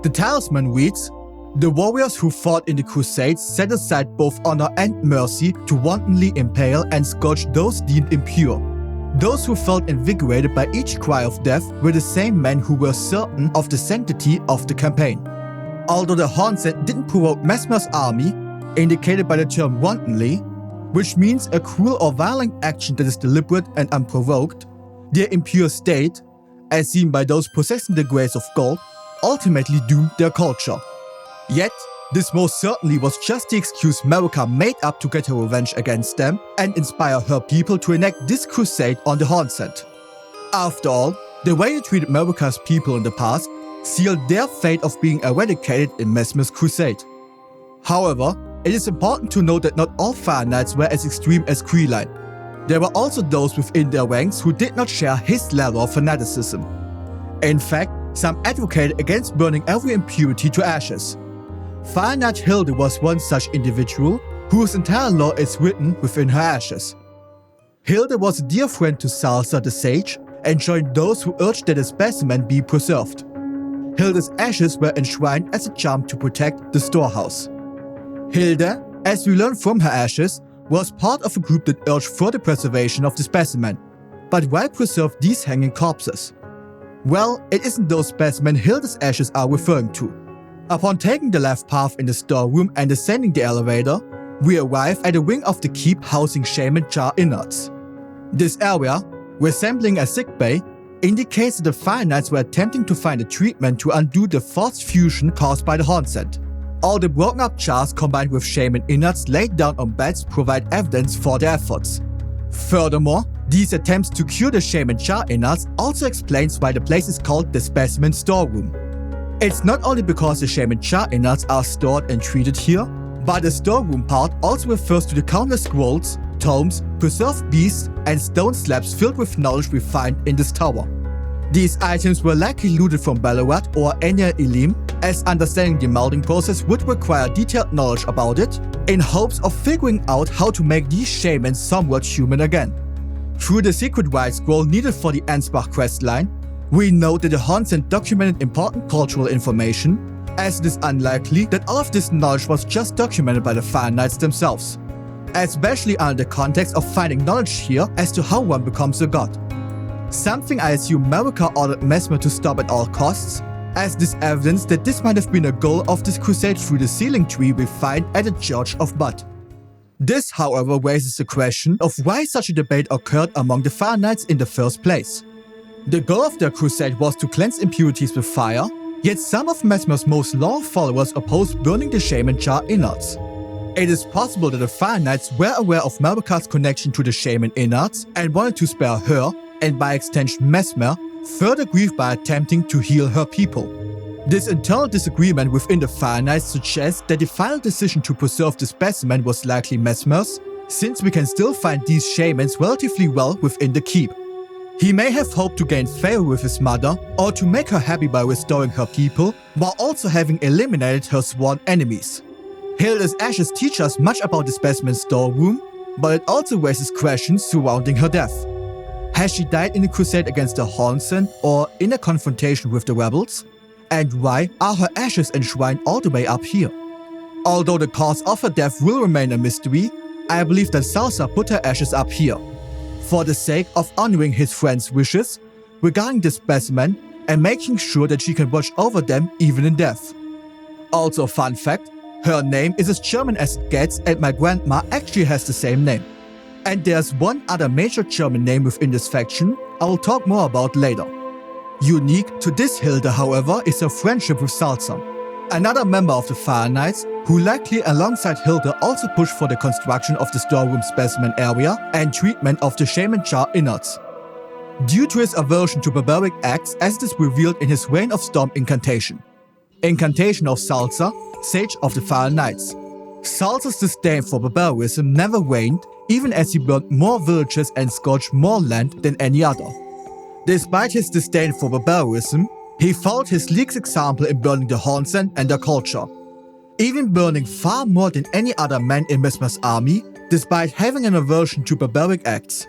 The talisman reads, "The warriors who fought in the Crusades set aside both honor and mercy to wantonly impale and scourge those deemed impure. Those who felt invigorated by each cry of death were the same men who were certain of the sanctity of the campaign." Although the Hornsent didn't provoke Messmer's army, indicated by the term wantonly, which means a cruel or violent action that is deliberate and unprovoked, their impure state, as seen by those possessing the grace of gold, ultimately doomed their culture. Yet, this most certainly was just the excuse Marika made up to get her revenge against them and inspire her people to enact this crusade on the Hornsent. After all, The way they treated Marika's people in the past sealed their fate of being eradicated in Messmer's crusade. However, it is important to note that not all Fire Knights were as extreme as Carian. There were also those within their ranks who did not share his level of fanaticism. In fact, some advocated against burning every impurity to ashes. Fire Knight Hilde was one such individual whose entire lore is written within her ashes. Hilde was a dear friend to Salsa the Sage and joined those who urged that the specimen be preserved. Hilde's ashes were enshrined as a charm to protect the storehouse. Hilde, as we learn from her ashes, was part of a group that urged further preservation of the specimen. But why preserve these hanging corpses? Well, it isn't those specimen Hilde's ashes are referring to. Upon taking the left path in the storeroom and ascending the elevator, we arrive at a wing of the keep housing Shaman Jar innards. This area, resembling a sickbay, indicates that the Fire Knights were attempting to find a treatment to undo the forced fusion caused by the Hornsent. All the broken up jars combined with Shaman innards laid down on beds provide evidence for their efforts. Furthermore, these attempts to cure the Shaman Jar innards also explains why the place is called the Specimen Storeroom. It's not only because the Shaman Jar innards are stored and treated here, but the storeroom part also refers to the countless scrolls, tomes, preserved beasts, and stone slabs filled with knowledge we find in this tower. These items were likely looted from Ballarat or Enya Ilim, as understanding the melding process would require detailed knowledge about it, in hopes of figuring out how to make these shamans somewhat human again. Through the secret white scroll needed for the Ansbach questline, we know that the Hornsent documented important cultural information, as it is unlikely that all of this knowledge was just documented by the Fire Knights themselves, especially under the context of finding knowledge here as to how one becomes a god. Something I assume Marika ordered Messmer to stop at all costs, as this evidence that this might have been a goal of this crusade through the sealing tree we find at the Church of Bud. This, however, raises the question of why such a debate occurred among the Fire Knights in the first place. The goal of their crusade was to cleanse impurities with fire, yet some of Messmer's most loyal followers opposed burning the Shaman Jar innards. It is possible that the Fire Knights were aware of Marika's connection to the Shaman innards and wanted to spare her, and by extension Messmer, further grief by attempting to heal her people. This internal disagreement within the Fire Knights suggests that the final decision to preserve the specimen was likely Messmer's, since we can still find these shamans relatively well within the keep. He may have hoped to gain favor with his mother or to make her happy by restoring her people, while also having eliminated her sworn enemies. Hilde's ashes teach us much about the specimen storeroom, but it also raises questions surrounding her death. Has she died in a crusade against the Hornsent or in a confrontation with the rebels? And why are her ashes enshrined all the way up here? Although the cause of her death will remain a mystery, I believe that Salsa put her ashes up here, for the sake of honoring his friend's wishes regarding the specimen and making sure that she can watch over them even in death. Also, fun fact, her name is as German as it gets, and my grandma actually has the same name. And there's one other major German name within this faction I will talk more about later. Unique to this Hilde, however, is her friendship with Salsa, another member of the Fire Knights, who likely alongside Hilde also pushed for the construction of the storeroom specimen area and treatment of the Shaman Jar innards. Due to his aversion to barbaric acts, as it is revealed in his Reign of Storm incantation. Incantation of Salsa, Sage of the Fire Knights. Salsa's disdain for barbarism never waned, even as he burned more villages and scorched more land than any other. Despite his disdain for barbarism, he followed his league's example in burning the Hornsent and their culture, even burning far more than any other man in Messmer's army, despite having an aversion to barbaric acts.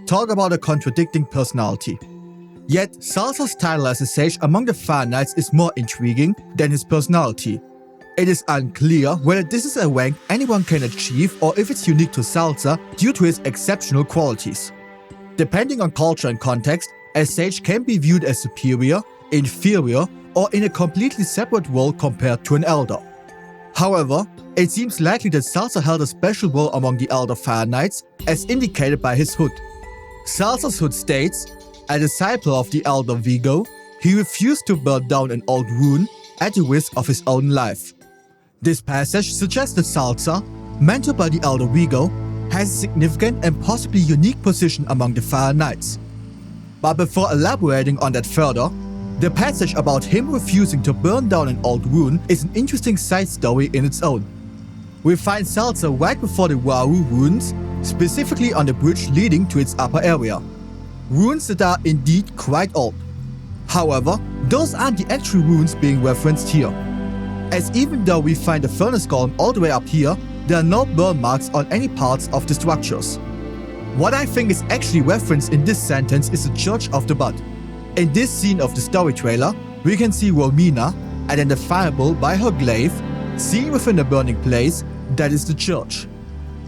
Talk about a contradicting personality. Yet, Salsa's title as a sage among the Fire Knights is more intriguing than his personality. It is unclear whether this is a rank anyone can achieve or if it's unique to Salsa due to his exceptional qualities. Depending on culture and context, a sage can be viewed as superior, inferior, or in a completely separate role compared to an elder. However, it seems likely that Salsa held a special role among the elder Fire Knights, as indicated by his hood. Salsa's hood states, a disciple of the elder Vigo, he refused to burn down an old ruin at the risk of his own life. This passage suggests that Salsa, mentored by the elder Vigo, has a significant and possibly unique position among the Fire Knights. But before elaborating on that further, the passage about him refusing to burn down an old rune is an interesting side story in its own. We find Salsa right before the Waru runes, specifically on the bridge leading to its upper area. Runes that are indeed quite old. However, those aren't the actual runes being referenced here, as even though we find the furnace column all the way up here, there are no burn marks on any parts of the structures. What I think is actually referenced in this sentence is the Church of the Bud. In this scene of the story trailer, we can see Romina, identifiable by her glaive, seen within the burning place, that is the church,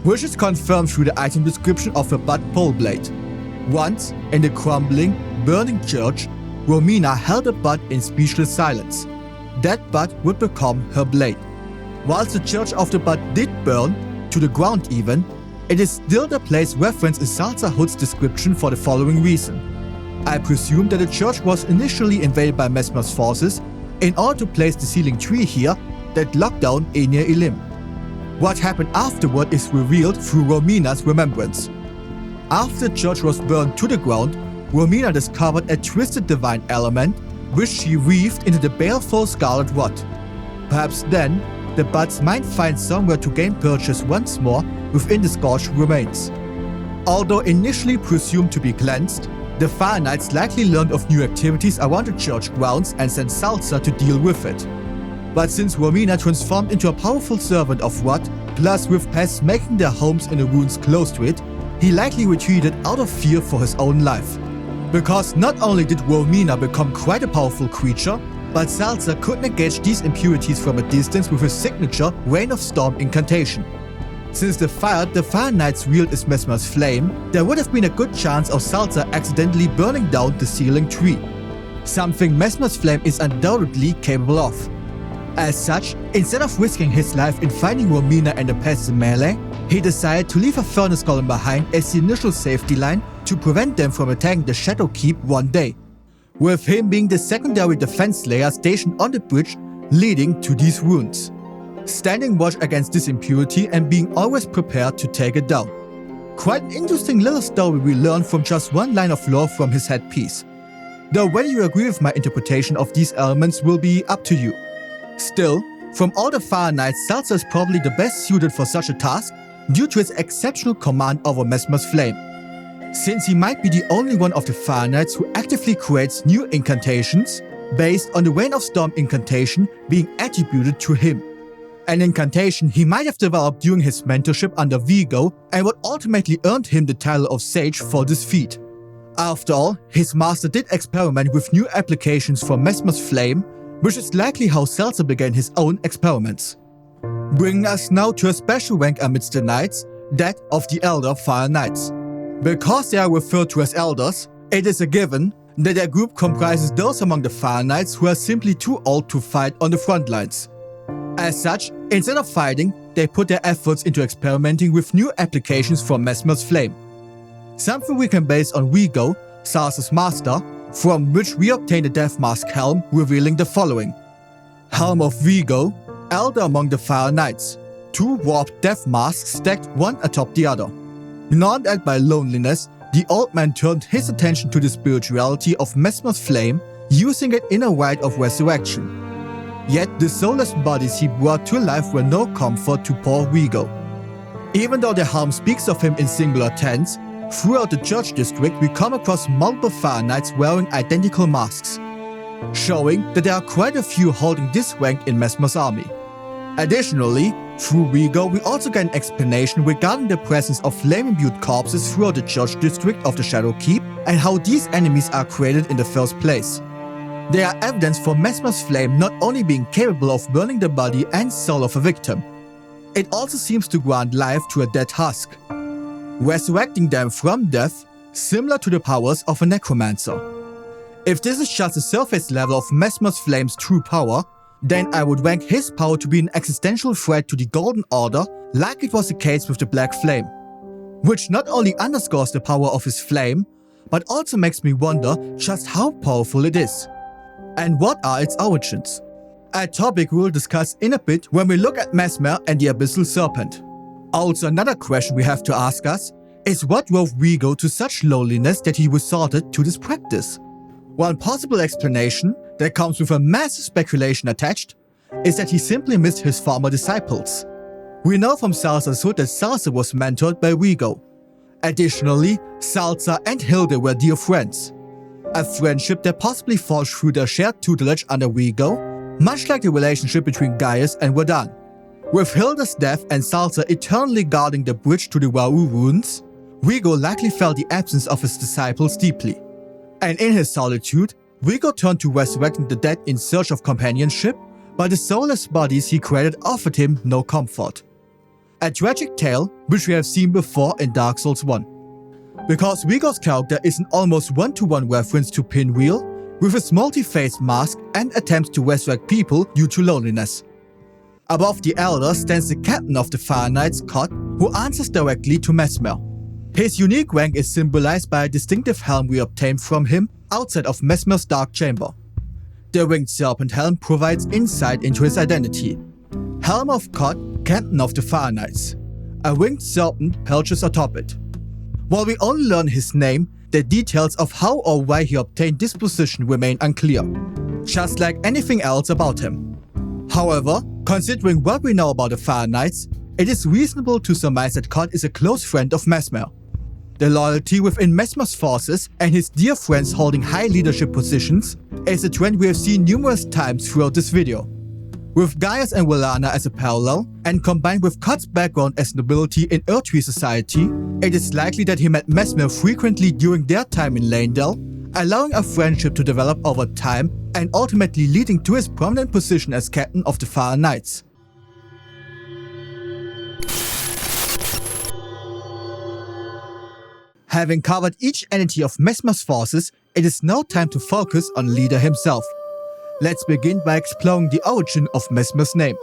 which is confirmed through the item description of a Bud pole blade. Once, in the crumbling, burning church, Romina held a bud in speechless silence. That bud would become her blade. Whilst the Church of the Bud did burn, to the ground even, it is still the place referenced in Salsa Hood's description for the following reason. I presume that the church was initially invaded by Messmer's forces in order to place the sealing tree here that locked down Enir Ilim. What happened afterward is revealed through Romina's remembrance. After the church was burned to the ground, Romina discovered a twisted divine element which she weaved into the baleful scarlet rod. Perhaps then, the buds might find somewhere to gain purchase once more within the scorched remains. Although initially presumed to be cleansed, the Fire Knights likely learned of new activities around the church grounds and sent Salsa to deal with it. But since Romina transformed into a powerful servant of Rod, plus with pests making their homes in the ruins close to it, he likely retreated out of fear for his own life. Because not only did Romina become quite a powerful creature, but Salsa could negate these impurities from a distance with his signature Rain of Storm incantation. Since the fire Knights wield is Messmer's flame, there would have been a good chance of Salsa accidentally burning down the sealing tree. Something Messmer's flame is undoubtedly capable of. As such, instead of risking his life in fighting Romina and the pests in melee, he decided to leave a furnace column behind as the initial safety line to prevent them from attacking the Shadow Keep one day, with him being the secondary defense layer stationed on the bridge leading to these ruins, standing watch against this impurity and being always prepared to take it down. Quite an interesting little story we learn from just one line of lore from his headpiece. Though whether you agree with my interpretation of these elements will be up to you. Still, from all the Fire Knights, Salsa is probably the best suited for such a task due to his exceptional command over Messmer's flame, since he might be the only one of the Fire Knights who actively creates new incantations based on the Rain of Storm incantation being attributed to him. An incantation he might have developed during his mentorship under Vigo and what ultimately earned him the title of Sage for this feat. After all, his master did experiment with new applications for Messmer's flame, which is likely how Salsa began his own experiments. Bringing us now to a special rank amidst the knights, that of the Elder Fire Knights. Because they are referred to as elders, it is a given that their group comprises those among the Fire Knights who are simply too old to fight on the front lines. As such, instead of fighting, they put their efforts into experimenting with new applications for Messmer's flame. Something we can base on Vigo, Salsa's master, from which we obtain the Death Mask helm, revealing the following. Helm of Vigo, Elder among the Fire Knights. 2 warped death masks stacked one atop the other. Gnawed at by loneliness, the old man turned his attention to the spirituality of Messmer's flame, using it in a rite of resurrection. Yet the soulless bodies he brought to life were no comfort to poor Vigo. Even though the helm speaks of him in singular tense, throughout the church district we come across multiple Fire Knights wearing identical masks, showing that there are quite a few holding this rank in Messmer's army. Additionally, through Vigo we also get an explanation regarding the presence of flame-imbued corpses throughout the church district of the Shadow Keep and how these enemies are created in the first place. They are evidence for Messmer's flame not only being capable of burning the body and soul of a victim, it also seems to grant life to a dead husk, resurrecting them from death, similar to the powers of a necromancer. If this is just the surface level of Messmer's flame's true power, then I would rank his power to be an existential threat to the Golden Order, like it was the case with the Black Flame, which not only underscores the power of his flame, but also makes me wonder just how powerful it is. And what are its origins? A topic we will discuss in a bit when we look at Messmer and the Abyssal Serpent. Also another question we have to ask us, is what drove Vigo to such loneliness that he resorted to this practice. One possible explanation that comes with a massive speculation attached is that he simply missed his former disciples. We know from Salza's hood that Salza was mentored by Vigo. Additionally, Salza and Hilde were dear friends. A friendship that possibly falls through their shared tutelage under Vigo, much like the relationship between Gaius and Verdan. With Hilde's death and Salza eternally guarding the bridge to the Wau ruins, Vigo likely felt the absence of his disciples deeply. And in his solitude, Vigo turned to resurrecting the dead in search of companionship, but the soulless bodies he created offered him no comfort. A tragic tale which we have seen before in Dark Souls 1. Because Vigo's character is an almost one-to-one reference to Pinwheel, with his multi-faced mask and attempts to resurrect people due to loneliness. Above the Elder stands the captain of the Fire Knights, Cod, who answers directly to Messmer. His unique rank is symbolized by a distinctive helm we obtained from him outside of Messmer's Dark Chamber. The Winged Serpent helm provides insight into his identity. Helm of Cod, Captain of the Fire Knights. A winged serpent perches atop it. While we only learn his name, the details of how or why he obtained this position remain unclear, just like anything else about him. However, considering what we know about the Fire Knights, it is reasonable to surmise that Cod is a close friend of Messmer. The loyalty within Messmer's forces and his dear friends holding high leadership positions is a trend we have seen numerous times throughout this video. With Gaius and Valana as a parallel, and combined with Cod's background as nobility in Erdtree society, it is likely that he met Messmer frequently during their time in Leyndell, allowing a friendship to develop over time and ultimately leading to his prominent position as captain of the Fire Knights. Having covered each entity of Messmer's forces, it is now time to focus on Leader himself. Let's begin by exploring the origin of Messmer's name.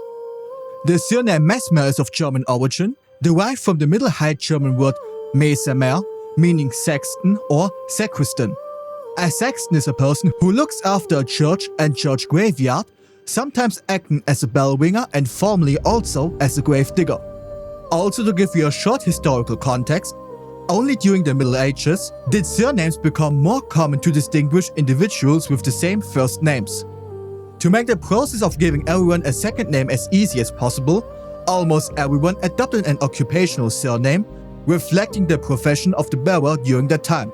The surname Messmer is of German origin, derived from the Middle High German word Messmer, meaning sexton or sacristan. A sexton is a person who looks after a church and church graveyard, sometimes acting as a bell ringer and formerly also as a grave digger. Also, to give you a short historical context, only during the Middle Ages did surnames become more common to distinguish individuals with the same first names. To make the process of giving everyone a second name as easy as possible, almost everyone adopted an occupational surname, reflecting the profession of the bearer during that time.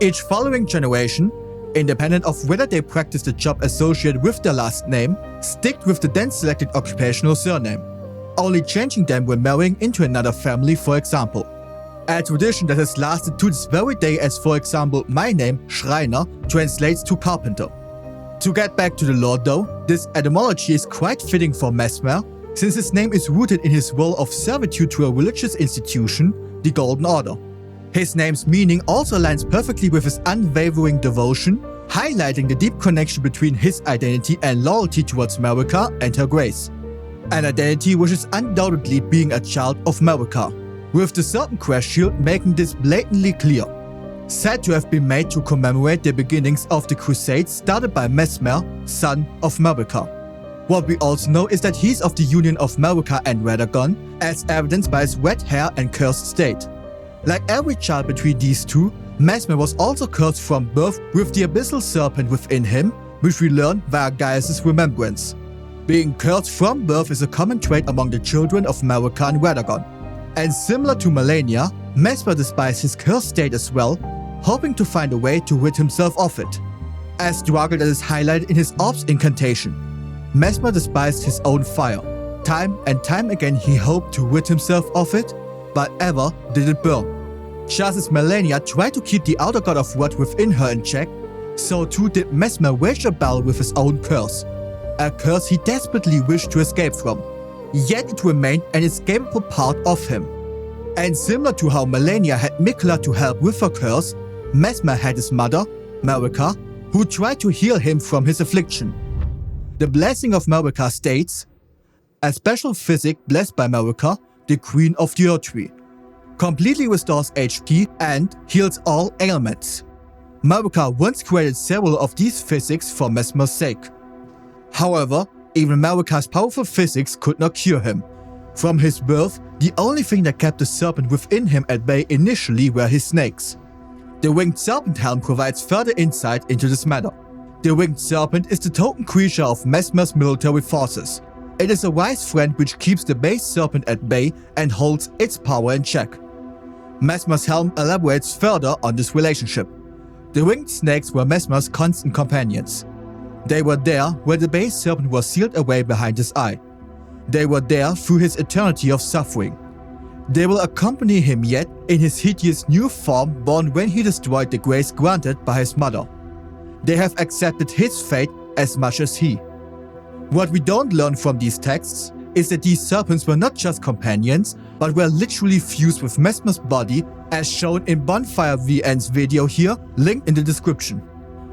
Each following generation, independent of whether they practiced the job associated with their last name, stick with the then selected occupational surname, only changing them when marrying into another family, for example. A tradition that has lasted to this very day, as for example my name, Schreiner, translates to carpenter. To get back to the lore though, this etymology is quite fitting for Messmer, since his name is rooted in his role of servitude to a religious institution, the Golden Order. His name's meaning also aligns perfectly with his unwavering devotion, highlighting the deep connection between his identity and loyalty towards Marika and her grace. An identity which is undoubtedly being a child of Marika, with the Serpent Crest shield making this blatantly clear. Said to have been made to commemorate the beginnings of the Crusades started by Messmer, son of Marika. What we also know is that he's of the union of Marika and Radagon, as evidenced by his red hair and cursed state. Like every child between these two, Messmer was also cursed from birth with the abyssal serpent within him, which we learn via Gaius' remembrance. Being cursed from birth is a common trait among the children of Marika and Radagon. And similar to Malenia, Messmer despised his cursed state as well, hoping to find a way to rid himself of it. A struggle that is highlighted in his Orb's incantation. Messmer despised his own fire. Time and time again he hoped to rid himself of it, but ever did it burn. Just as Malenia tried to keep the outer god of wrath within her in check, so too did Messmer wage a battle with his own curse. A curse he desperately wished to escape from. Yet it remained an escapable part of him. And similar to how Malenia had Mikla to help with her curse, Messmer had his mother, Marika, who tried to heal him from his affliction. The blessing of Marika states, a special physic blessed by Marika, the Queen of the Erdtree, completely restores HP and heals all ailments. Marika once created several of these physics for Messmer's sake. However, even Marika's powerful physics could not cure him. From his birth, the only thing that kept the serpent within him at bay initially were his snakes. The winged serpent helm provides further insight into this matter. The winged serpent is the token creature of Messmer's military forces. It is a wise friend which keeps the base serpent at bay and holds its power in check. Messmer's helm elaborates further on this relationship. The winged snakes were Messmer's constant companions. They were there where the base serpent was sealed away behind his eye. They were there through his eternity of suffering. They will accompany him yet in his hideous new form born when he destroyed the grace granted by his mother. They have accepted his fate as much as he. What we don't learn from these texts is that these serpents were not just companions, but were literally fused with Messmer's body, as shown in BonfireVN's video here, linked in the description.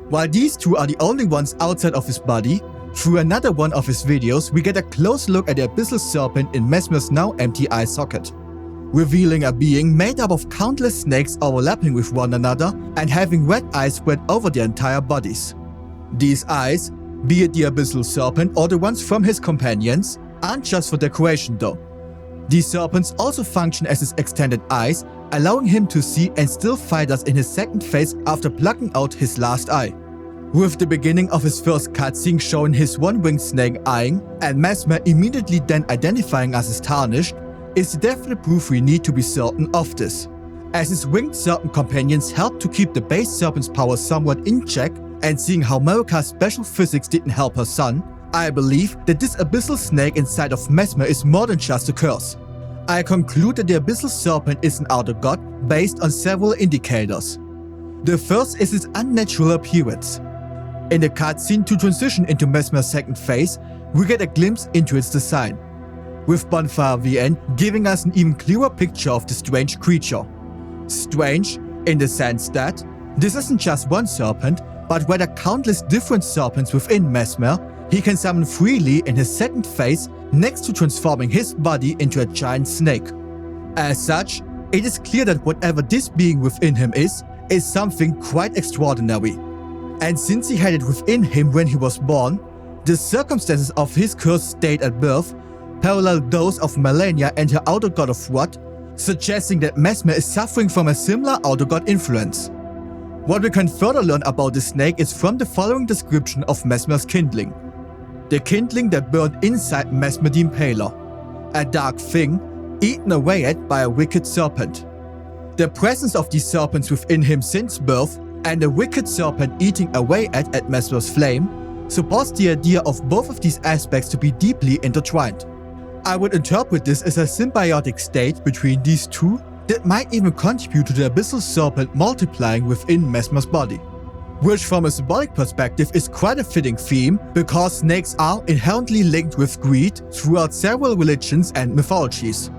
While these two are the only ones outside of his body, through another one of his videos we get a close look at the abyssal serpent in Messmer's now empty eye socket, revealing a being made up of countless snakes overlapping with one another and having red eyes spread over their entire bodies. These eyes, be it the abyssal serpent or the ones from his companions, aren't just for decoration though. These serpents also function as his extended eyes, allowing him to see and still fight us in his second phase after plucking out his last eye. With the beginning of his first cutscene showing his one-winged snake eyeing, and Messmer immediately then identifying us as tarnished, is the definite proof we need to be certain of this, as his winged serpent companions help to keep the base serpent's power somewhat in check, and seeing how Marika's special physics didn't help her son, I believe that this abyssal snake inside of Messmer is more than just a curse. I conclude that the abyssal serpent is an outer god based on several indicators. The first is its unnatural appearance. In the cutscene to transition into Messmer's second phase, we get a glimpse into its design, with BonfireVN giving us an even clearer picture of the strange creature. Strange in the sense that this isn't just one serpent, but where there are countless different serpents within Messmer, he can summon freely in his second phase next to transforming his body into a giant snake. As such, it is clear that whatever this being within him is something quite extraordinary. And since he had it within him when he was born, the circumstances of his cursed state at birth parallel those of Malenia and her outer god of wrath, suggesting that Messmer is suffering from a similar outer god influence. What we can further learn about the snake is from the following description of Messmer's kindling. The kindling that burned inside Messmer the Impaler, a dark thing eaten away at by a wicked serpent. The presence of these serpents within him since birth and the wicked serpent eating away at Messmer's flame supports the idea of both of these aspects to be deeply intertwined. I would interpret this as a symbiotic state between these two that might even contribute to the abyssal serpent multiplying within Messmer's body, which from a symbolic perspective is quite a fitting theme because snakes are inherently linked with greed throughout several religions and mythologies,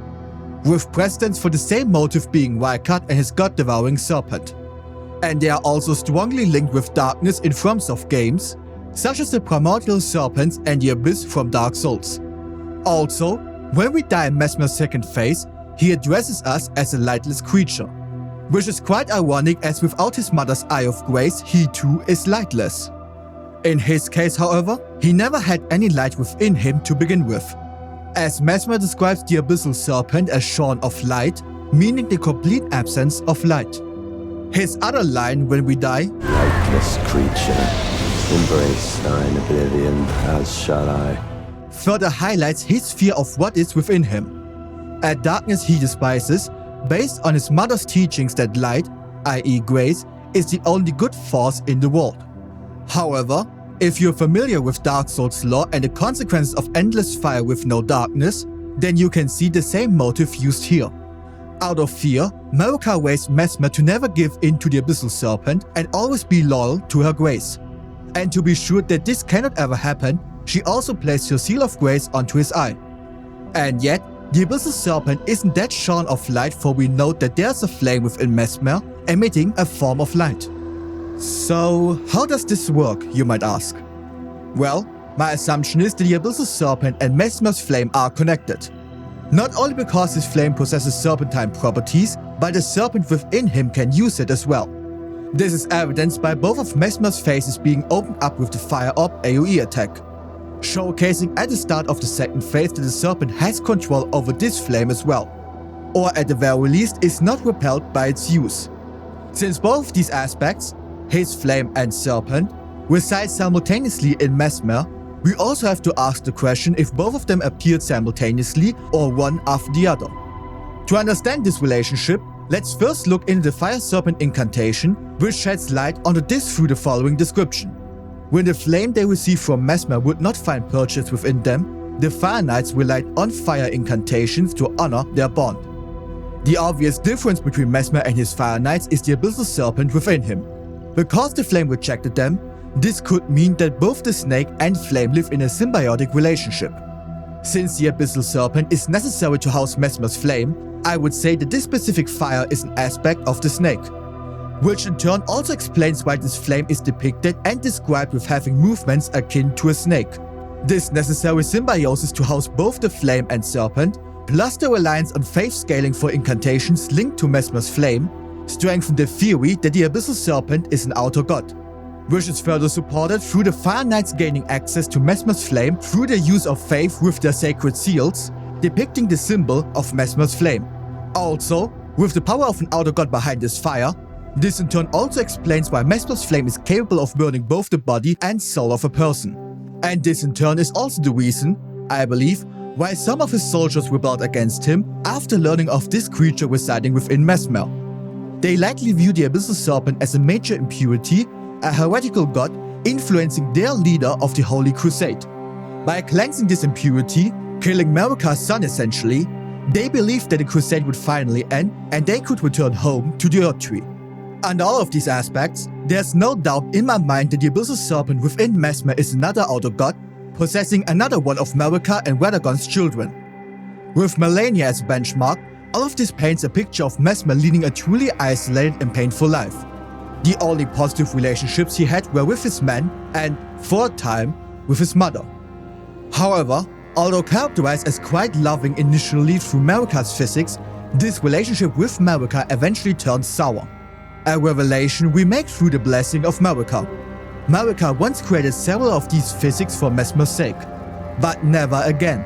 with precedents for the same motive being Marika and his god-devouring serpent. And they are also strongly linked with darkness in FromSoft games, such as the primordial serpents and the abyss from Dark Souls. Also, when we die in Messmer's second phase, he addresses us as a lightless creature, which is quite ironic as without his mother's eye of grace, he too is lightless. In his case, however, he never had any light within him to begin with, as Messmer describes the abyssal serpent as shorn of light, meaning the complete absence of light. His other line when we die,
"Lightless creature, embrace thine oblivion, as shall I,"
further highlights his fear of what is within him. A darkness he despises, based on his mother's teachings that light, i.e. grace, is the only good force in the world. However, if you're familiar with Dark Souls lore and the consequences of endless fire with no darkness, then you can see the same motive used here. Out of fear, Marika raised Messmer to never give in to the abyssal serpent and always be loyal to her grace. And to be sure that this cannot ever happen, she also placed her seal of grace onto his eye. And yet, the abyssal serpent isn't that shorn of light, for we note that there's a flame within Messmer emitting a form of light. So, how does this work, you might ask? Well, my assumption is that the abyssal serpent and Messmer's flame are connected. Not only because his flame possesses serpentine properties, but the serpent within him can use it as well. This is evidenced by both of Messmer's faces being opened up with the Fire Orb AoE attack. showcasing at the start of the second phase that the serpent has control over this flame as well, or at the very least is not repelled by its use. Since both these aspects, his flame and serpent, reside simultaneously in Messmer, we also have to ask the question if both of them appeared simultaneously or one after the other. To understand this relationship, let's first look into the Fire Serpent incantation, which sheds light onto this through the following description. When the flame they receive from Messmer would not find purchase within them, the Fire Knights relied on fire incantations to honor their bond. The obvious difference between Messmer and his Fire Knights is the Abyssal Serpent within him. Because the flame rejected them, this could mean that both the snake and flame live in a symbiotic relationship. Since the Abyssal Serpent is necessary to house Messmer's flame, I would say that this specific fire is an aspect of the snake, which in turn also explains why this flame is depicted and described with having movements akin to a snake. This necessary symbiosis to house both the flame and serpent, plus the reliance on faith scaling for incantations linked to Messmer's flame, strengthen the theory that the Abyssal Serpent is an outer god, which is further supported through the Fire Knights gaining access to Messmer's flame through the use of faith with their sacred seals, depicting the symbol of Messmer's flame. Also, with the power of an outer god behind this fire, this in turn also explains why Messmer's flame is capable of burning both the body and soul of a person. And this in turn is also the reason, I believe, why some of his soldiers rebelled against him after learning of this creature residing within Messmer. They likely view the Abyssal Serpent as a major impurity, a heretical god influencing their leader of the Holy Crusade. By cleansing this impurity, killing Marika's son essentially, they believed that the crusade would finally end and they could return home to the Erdtree. Under all of these aspects, there's no doubt in my mind that the Abyssal Serpent within Messmer is another outer god, possessing another one of Marika and Radagon's children. With Melania as a benchmark, all of this paints a picture of Messmer leading a truly isolated and painful life. The only positive relationships he had were with his men and, for a time, with his mother. However, although characterized as quite loving initially through Marika's physics, this relationship with Marika eventually turned sour. A revelation we make through the blessing of Marika. Marika once created several of these physics for Messmer's sake, but never again.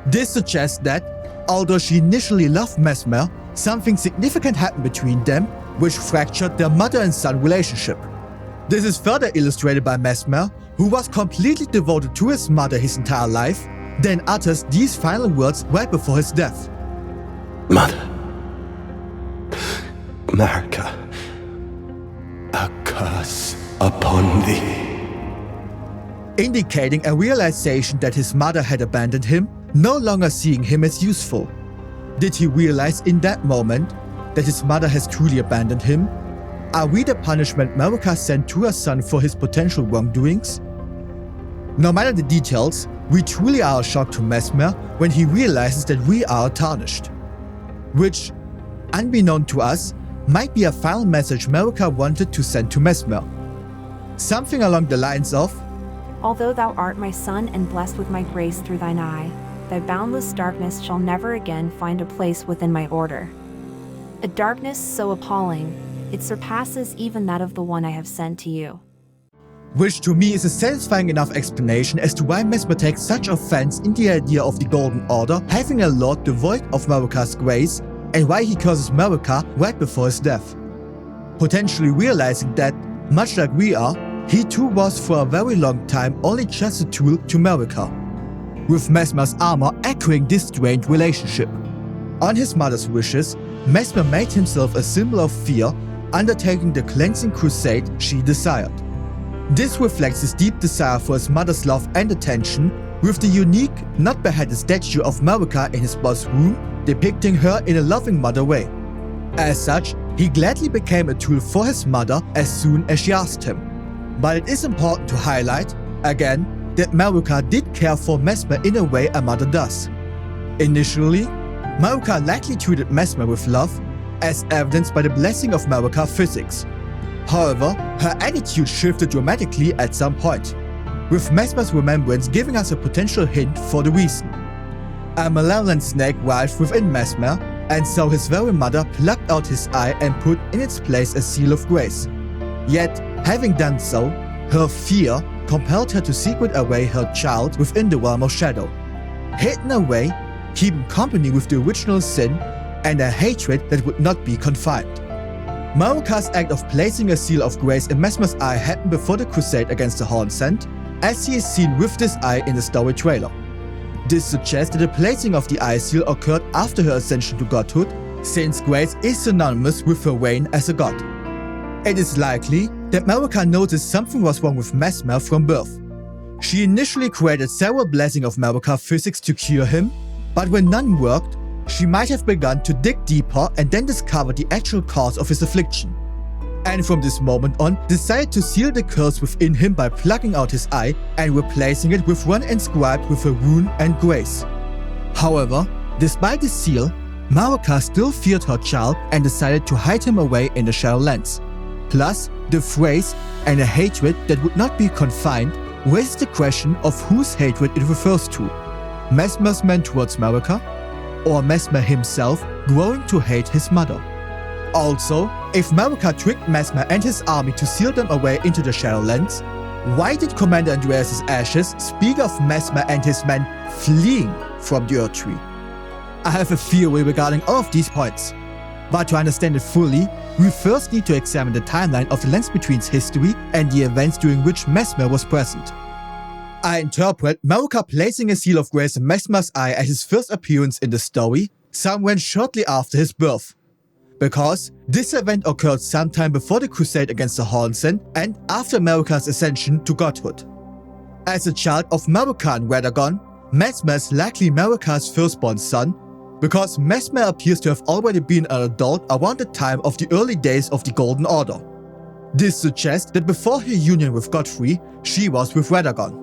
This suggests that, although she initially loved Messmer, something significant happened between them which fractured their mother and son relationship. This is further illustrated by Messmer, who was completely devoted to his mother his entire life, then utters these final words right before his death.
Mother. Marika. A curse upon thee.
Indicating a realization that his mother had abandoned him, no longer seeing him as useful. Did he realize in that moment that his mother has truly abandoned him? Are we the punishment Marika sent to her son for his potential wrongdoings? No matter the details, we truly are a shock to Messmer when he realizes that we are tarnished. Which, unbeknown to us, might be a final message Marika wanted to send to Messmer. Something along the lines of,
Although thou art my son and blessed with my grace through thine eye, thy boundless darkness shall never again find a place within my order. A darkness so appalling, it surpasses even that of the one I have sent to you.
Which to me is a satisfying enough explanation as to why Messmer takes such offense in the idea of the Golden Order having a lord devoid of Marika's grace, and why he curses Marika right before his death. Potentially realizing that, much like we are, he too was for a very long time only just a tool to Marika, with Messmer's armor echoing this strained relationship. On his mother's wishes, Messmer made himself a symbol of fear, undertaking the cleansing crusade she desired. This reflects his deep desire for his mother's love and attention, with the unique, not beheaded statue of Marika in his boss room, depicting her in a loving mother way. As such, he gladly became a tool for his mother as soon as she asked him. But it is important to highlight, again, that Marika did care for Messmer in a way a mother does. Initially, Marika likely treated Messmer with love, as evidenced by the blessing of Marika physics. However, her attitude shifted dramatically at some point, with Messmer's remembrance giving us a potential hint for the reason. A malevolent snake writhed within Messmer, and so his very mother plucked out his eye and put in its place a seal of grace. Yet, having done so, her fear, compelled her to secret away her child within the realm of shadow. Hidden away, keeping company with the original sin and a hatred that would not be confined. Marika's act of placing a seal of grace in Messmer's eye happened before the crusade against the Hornsent, as he is seen with this eye in the story trailer. This suggests that the placing of the eye seal occurred after her ascension to godhood, since grace is synonymous with her reign as a god. It is likely that Marika noticed something was wrong with Messmer from birth. She initially created several blessings of Marika physics to cure him, but when none worked, she might have begun to dig deeper and then discover the actual cause of his affliction. And from this moment on, decided to seal the curse within him by plucking out his eye and replacing it with one inscribed with a rune and grace. However, despite the seal, Marika still feared her child and decided to hide him away in the Shadowlands. Plus, the phrase "and a hatred that would not be confined" raises the question of whose hatred it refers to. Messmer's man towards Marika, or Messmer himself growing to hate his mother. Also, if Marika tricked Messmer and his army to seal them away into the Shadowlands, why did Commander Andreas' ashes speak of Messmer and his men fleeing from the Erdtree? I have a theory regarding all of these points, but to understand it fully, we first need to examine the timeline of the Lands Between's history and the events during which Messmer was present. I interpret Marika placing a seal of grace in Messmer's eye at his first appearance in the story, somewhere shortly after his birth. Because this event occurred sometime before the crusade against the Hornsent and after Marika's ascension to godhood. As a child of Marika and Radagon, Messmer is likely Marika's firstborn son, because Messmer appears to have already been an adult around the time of the early days of the Golden Order. This suggests that before her union with Godfrey, she was with Radagon.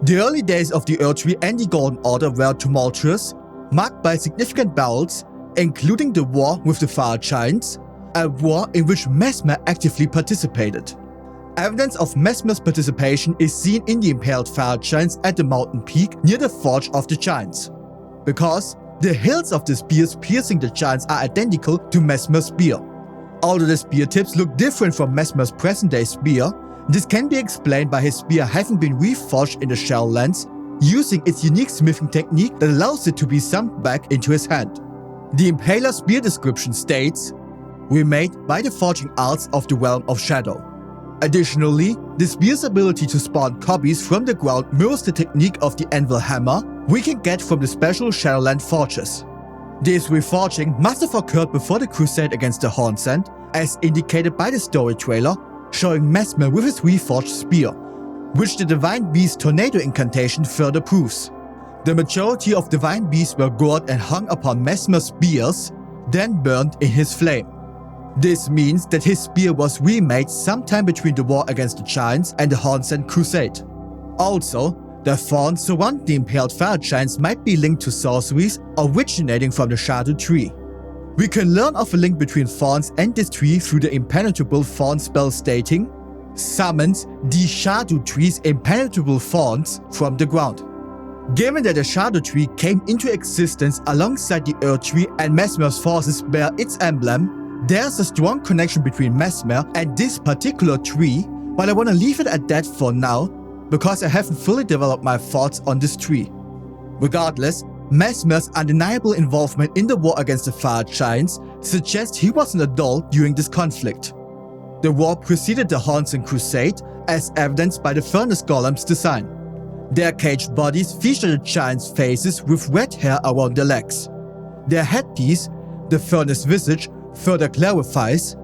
The early days of the Erdtree and the Golden Order were tumultuous, marked by significant battles, including the war with the Fire Giants, a war in which Messmer actively participated. Evidence of Messmer's participation is seen in the impaled Fire Giants at the mountain peak near the Forge of the Giants. Because the hills of the spears piercing the giants are identical to Messmer's spear. Although the spear tips look different from Messmer's present-day spear, this can be explained by his spear having been reforged in the Shadowlands, using its unique smithing technique that allows it to be sunk back into his hand. The Impaler's spear description states, "remade by the forging arts of the realm of shadow." Additionally, the spear's ability to spawn copies from the ground mirrors the technique of the anvil hammer we can get from the special Shadowland forges. This reforging must have occurred before the crusade against the Hornsent, as indicated by the story trailer, showing Messmer with his reforged spear, which the Divine Beast Tornado incantation further proves. The majority of Divine Beasts were gored and hung upon Messmer's spears, then burned in his flame. This means that his spear was remade sometime between the war against the Giants and the Hornsent Crusade. Also, the thorns surrounding the impaled Fire Giants might be linked to sorceries originating from the Shadow Tree. We can learn of a link between thorns and this tree through the impenetrable thorn spell stating, "summons the Shadow Tree's impenetrable thorns from the ground." Given that the Shadow Tree came into existence alongside the Erdtree and Messmer's forces bear its emblem, there's a strong connection between Messmer and this particular tree, but I want to leave it at that for now, because I haven't fully developed my thoughts on this tree. Regardless, Messmer's undeniable involvement in the war against the Fire Giants suggests he was an adult during this conflict. The war preceded the Hornsent Crusade, as evidenced by the furnace golem's design. Their caged bodies feature the giants' faces with red hair around their legs. Their headpiece, the furnace visage, further clarifies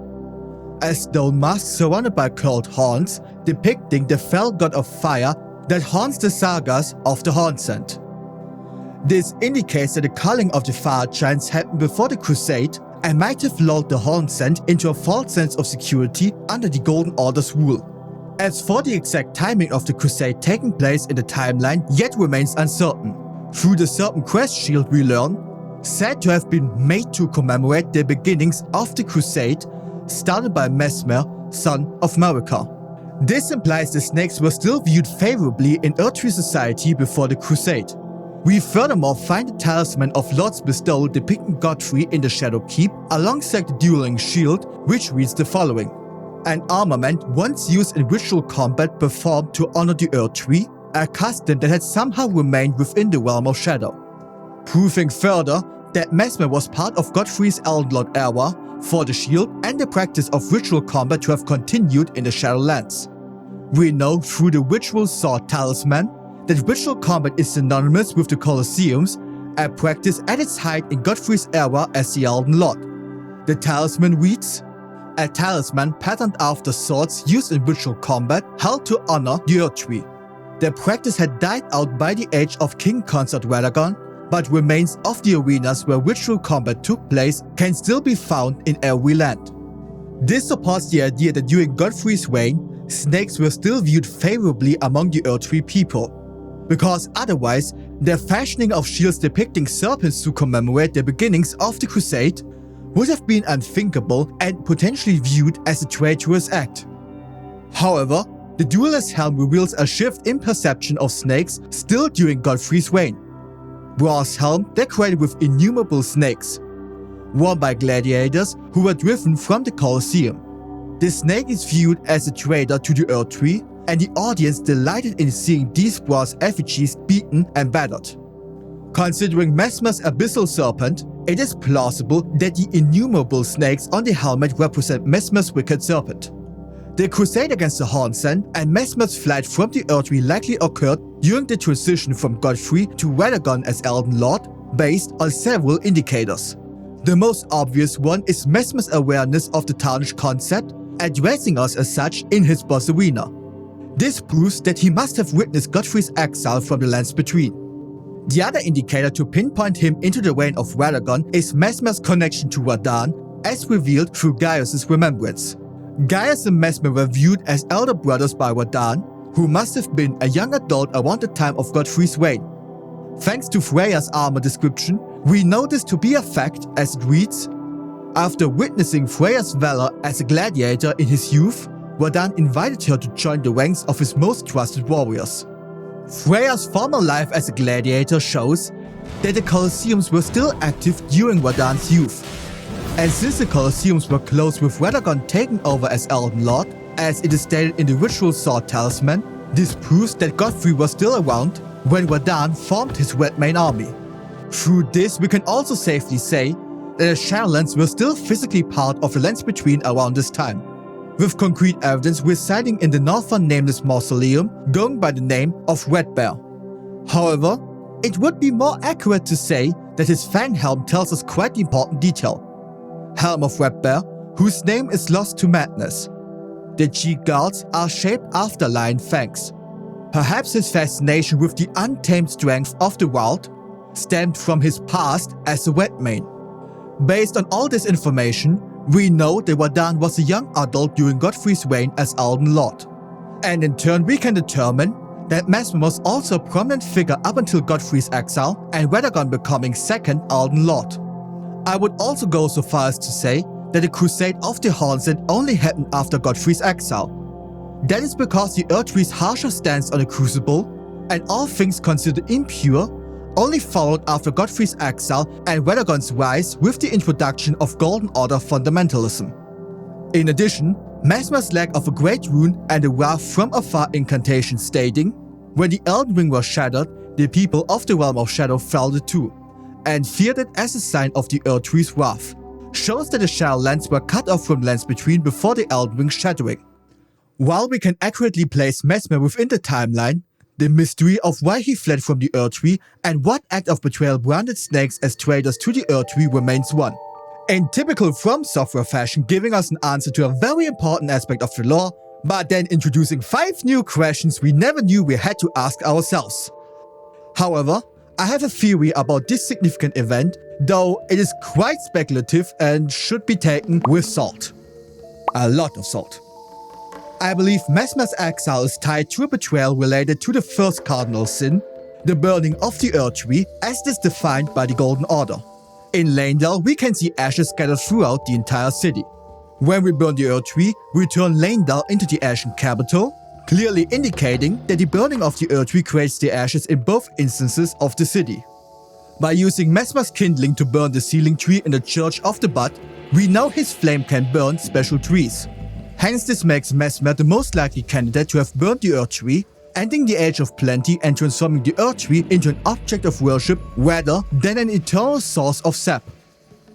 a stone mask surrounded by curled horns depicting the fell god of fire that haunts the sagas of the Hornsent. This indicates that the culling of the Fire Giants happened before the Crusade and might have lulled the Hornsent into a false sense of security under the Golden Order's rule. As for the exact timing of the Crusade taking place in the timeline yet remains uncertain. Through the Serpent Crest shield we learn, said to have been made to commemorate the beginnings of the Crusade started by Messmer, son of Marika. This implies the snakes were still viewed favorably in Erdtree society before the Crusade. We furthermore find the talisman of Lord's Bestowal depicting Godfrey in the Shadow Keep alongside the dueling shield, which reads the following: an armament once used in ritual combat performed to honor the Erdtree, a custom that had somehow remained within the realm of shadow. Proving further that Messmer was part of Godfrey's Elden Lord era for the shield and the practice of ritual combat to have continued in the Shadowlands. We know through the ritual sword talisman that ritual combat is synonymous with the Colosseums, a practice at its height in Godfrey's era as the Elden Lord. The talisman reads, a talisman patterned after swords used in ritual combat held to honor the Erdtree. The practice had died out by the age of King Consort Radagon, but remains of the arenas where ritual combat took place can still be found in every land. This supports the idea that during Godfrey's reign, snakes were still viewed favorably among the Erdtree people, because otherwise, their fashioning of shields depicting serpents to commemorate the beginnings of the Crusade would have been unthinkable and potentially viewed as a traitorous act. However, the Duelist Helm reveals a shift in perception of snakes still during Godfrey's reign. Bronze helm decorated with innumerable snakes, worn by gladiators who were driven from the Colosseum. The snake is viewed as a traitor to the Erdtree, and the audience delighted in seeing these bronze effigies beaten and battered. Considering Messmer's abyssal serpent, it is plausible that the innumerable snakes on the helmet represent Messmer's wicked serpent. The crusade against the Hornsent and Messmer's flight from the Erdtree likely occurred during the transition from Godfrey to Radagon as Elden Lord, based on several indicators. The most obvious one is Messmer's awareness of the tarnished concept, addressing us as such in his boss arena. This proves that he must have witnessed Godfrey's exile from the lands between. The other indicator to pinpoint him into the reign of Radagon is Messmer's connection to Radahn, as revealed through Gaius' remembrance. Gaius and Messmer were viewed as elder brothers by Radahn, who must have been a young adult around the time of Godfrey's reign. Thanks to Freya's armor description, we know this to be a fact as it reads, after witnessing Freya's valor as a gladiator in his youth, Radahn invited her to join the ranks of his most trusted warriors. Freya's former life as a gladiator shows that the Colosseums were still active during Radahn's youth. And since the Colosseums were close with Radagon taking over as Elden Lord, as it is stated in the ritual sword talisman, this proves that Godfrey was still around when Radahn formed his Red Main army. Through this, we can also safely say that the Shadowlands were still physically part of the lands between around this time, with concrete evidence residing in the northern nameless mausoleum going by the name of Red Bear. However, it would be more accurate to say that his fang helm tells us quite the important detail. Helm of Red Bear, whose name is lost to madness. The cheek guards are shaped after lion fangs. Perhaps his fascination with the untamed strength of the wild stemmed from his past as a Red Main. Based on all this information, we know that Radahn was a young adult during Godfrey's reign as Elden Lord. And in turn, we can determine that Messmer was also a prominent figure up until Godfrey's exile and Radagon becoming second Elden Lord. I would also go so far as to say that the Crusade of the Hornsent only happened after Godfrey's exile. That is because the Erdtree's harsher stance on the Crucible, and all things considered impure, only followed after Godfrey's exile and Radagon's rise with the introduction of Golden Order fundamentalism. In addition, Messmer's lack of a great rune and a wrath from afar incantation stating, when the Elden Ring was shattered, the people of the Realm of Shadow felt it too, and feared it as a sign of the Erdtree's wrath, shows that the Shadowlands were cut off from lands between before the Elden Ring shattering. While we can accurately place Messmer within the timeline, the mystery of why he fled from the Erdtree and what act of betrayal branded snakes as traitors to the Erdtree remains one. In typical From Software fashion, giving us an answer to a very important aspect of the lore, but then introducing 5 new questions we never knew we had to ask ourselves. However, I have a theory about this significant event, though it is quite speculative and should be taken with salt. A lot of salt. I believe Messmer's exile is tied to a betrayal related to the first Cardinal Sin, the burning of the Erdtree, as it is defined by the Golden Order. In Leyndell, we can see ashes scattered throughout the entire city. When we burn the Erdtree, we turn Leyndell into the Ashen Capital, clearly indicating that the burning of the Erdtree creates the ashes in both instances of the city. By using Messmer's kindling to burn the sealing tree in the Church of the Bud, we know his flame can burn special trees. Hence this makes Messmer the most likely candidate to have burned the Erdtree, ending the Age of Plenty and transforming the Erdtree into an object of worship rather than an eternal source of sap.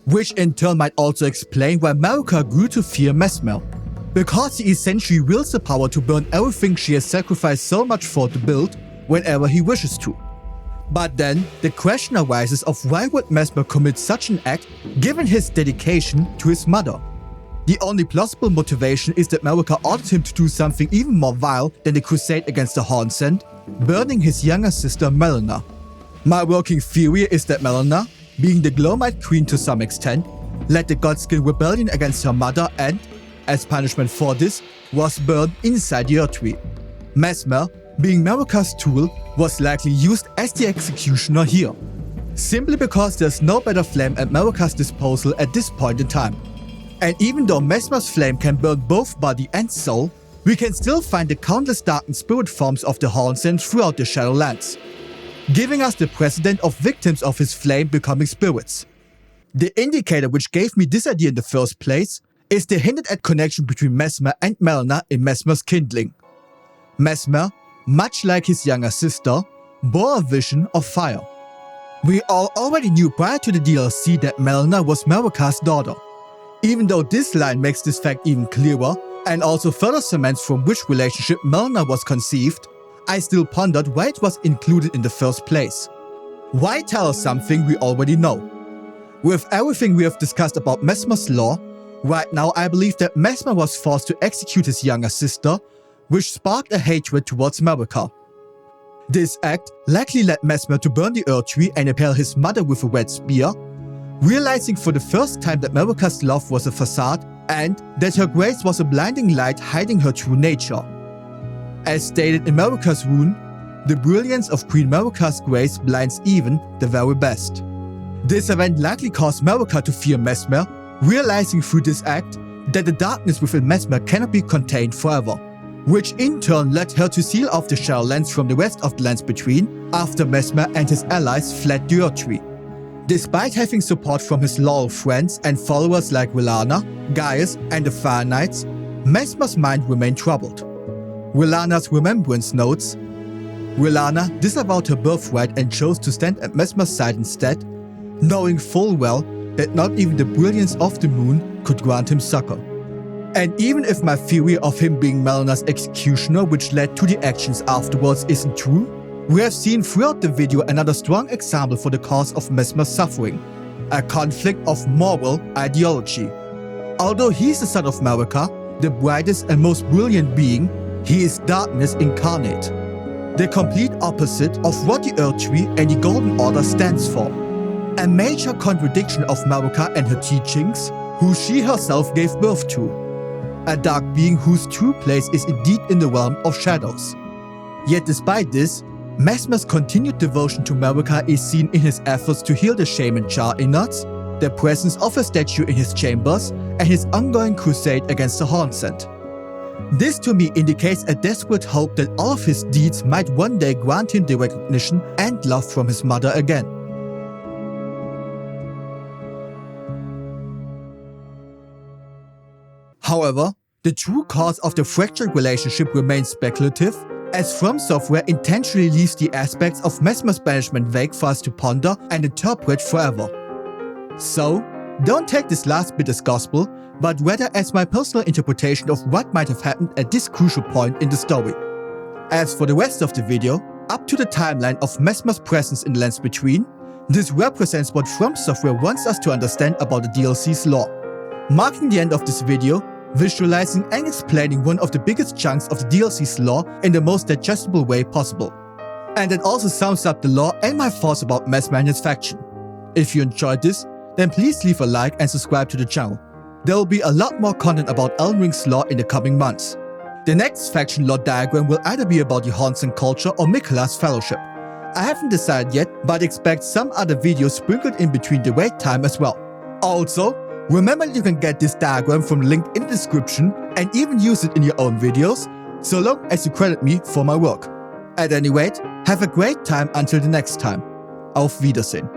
Which in turn might also explain why Marika grew to fear Messmer, because he essentially wills the power to burn everything she has sacrificed so much for to build whenever he wishes to. But then, the question arises of why would Messmer commit such an act given his dedication to his mother? The only plausible motivation is that Marika ordered him to do something even more vile than the crusade against the Hornsent, burning his younger sister Melina. My working theory is that Melina, being the Glowmite queen to some extent, led the Godskin rebellion against her mother and, as punishment for this, was burned inside the Erdtree. Messmer, being Marika's tool, was likely used as the executioner here, simply because there's no better flame at Marika's disposal at this point in time. And even though Messmer's flame can burn both body and soul, we can still find the countless darkened spirit forms of the Hornsent throughout the Shadowlands, giving us the precedent of victims of his flame becoming spirits. The indicator which gave me this idea in the first place is the hinted at connection between Messmer and Melina in Messmer's kindling. Messmer, much like his younger sister, bore a vision of fire. We all already knew prior to the DLC that Melina was Marika's daughter. Even though this line makes this fact even clearer and also further cements from which relationship Melina was conceived, I still pondered why it was included in the first place. Why tell us something we already know? With everything we have discussed about Messmer's lore, right now I believe that Messmer was forced to execute his younger sister, which sparked a hatred towards Marika. This act likely led Messmer to burn the Erdtree and impale his mother with a red spear, realizing for the first time that Marika's love was a facade and that her grace was a blinding light hiding her true nature. As stated in Marika's rune, the brilliance of Queen Marika's grace blinds even the very best. This event likely caused Marika to fear Messmer, realizing through this act that the darkness within Messmer cannot be contained forever, which in turn led her to seal off the Shadowlands from the rest of the Lands Between after Messmer and his allies fled the Erdtree. Despite having support from his loyal friends and followers like Willana, Gaius, and the Fire Knights, Messmer's mind remained troubled. Willana's remembrance notes, Willana disavowed her birthright and chose to stand at Messmer's side instead, knowing full well that not even the brilliance of the moon could grant him succor. And even if my theory of him being Melina's executioner which led to the actions afterwards isn't true, we have seen throughout the video another strong example for the cause of Messmer's suffering, a conflict of moral ideology. Although he is the son of Marika, the brightest and most brilliant being, he is darkness incarnate, the complete opposite of what the Erdtree and the Golden Order stands for. A major contradiction of Marika and her teachings, who she herself gave birth to. A dark being whose true place is indeed in the realm of shadows. Yet despite this, Messmer's continued devotion to Marika is seen in his efforts to heal the shaman Jar Inards, the presence of a statue in his chambers, and his ongoing crusade against the Hornsent. This to me indicates a desperate hope that all of his deeds might one day grant him the recognition and love from his mother again. However, the true cause of the fractured relationship remains speculative, as From Software intentionally leaves the aspects of Messmer's banishment vague for us to ponder and interpret forever. So, don't take this last bit as gospel, but rather as my personal interpretation of what might have happened at this crucial point in the story. As for the rest of the video, up to the timeline of Messmer's presence in the Lands Between, this represents what From Software wants us to understand about the DLC's lore. Marking the end of this video, visualizing and explaining one of the biggest chunks of the DLC's lore in the most digestible way possible. And that also sums up the lore and my thoughts about Messmer and his faction. If you enjoyed this, then please leave a like and subscribe to the channel. There will be a lot more content about Elden Ring's lore in the coming months. The next faction lore diagram will either be about the Hornsent culture or Miquella's fellowship. I haven't decided yet, but expect some other videos sprinkled in between the wait time as well. Also, remember you can get this diagram from the link in the description and even use it in your own videos, so long as you credit me for my work. At any rate, have a great time until the next time. Auf Wiedersehen.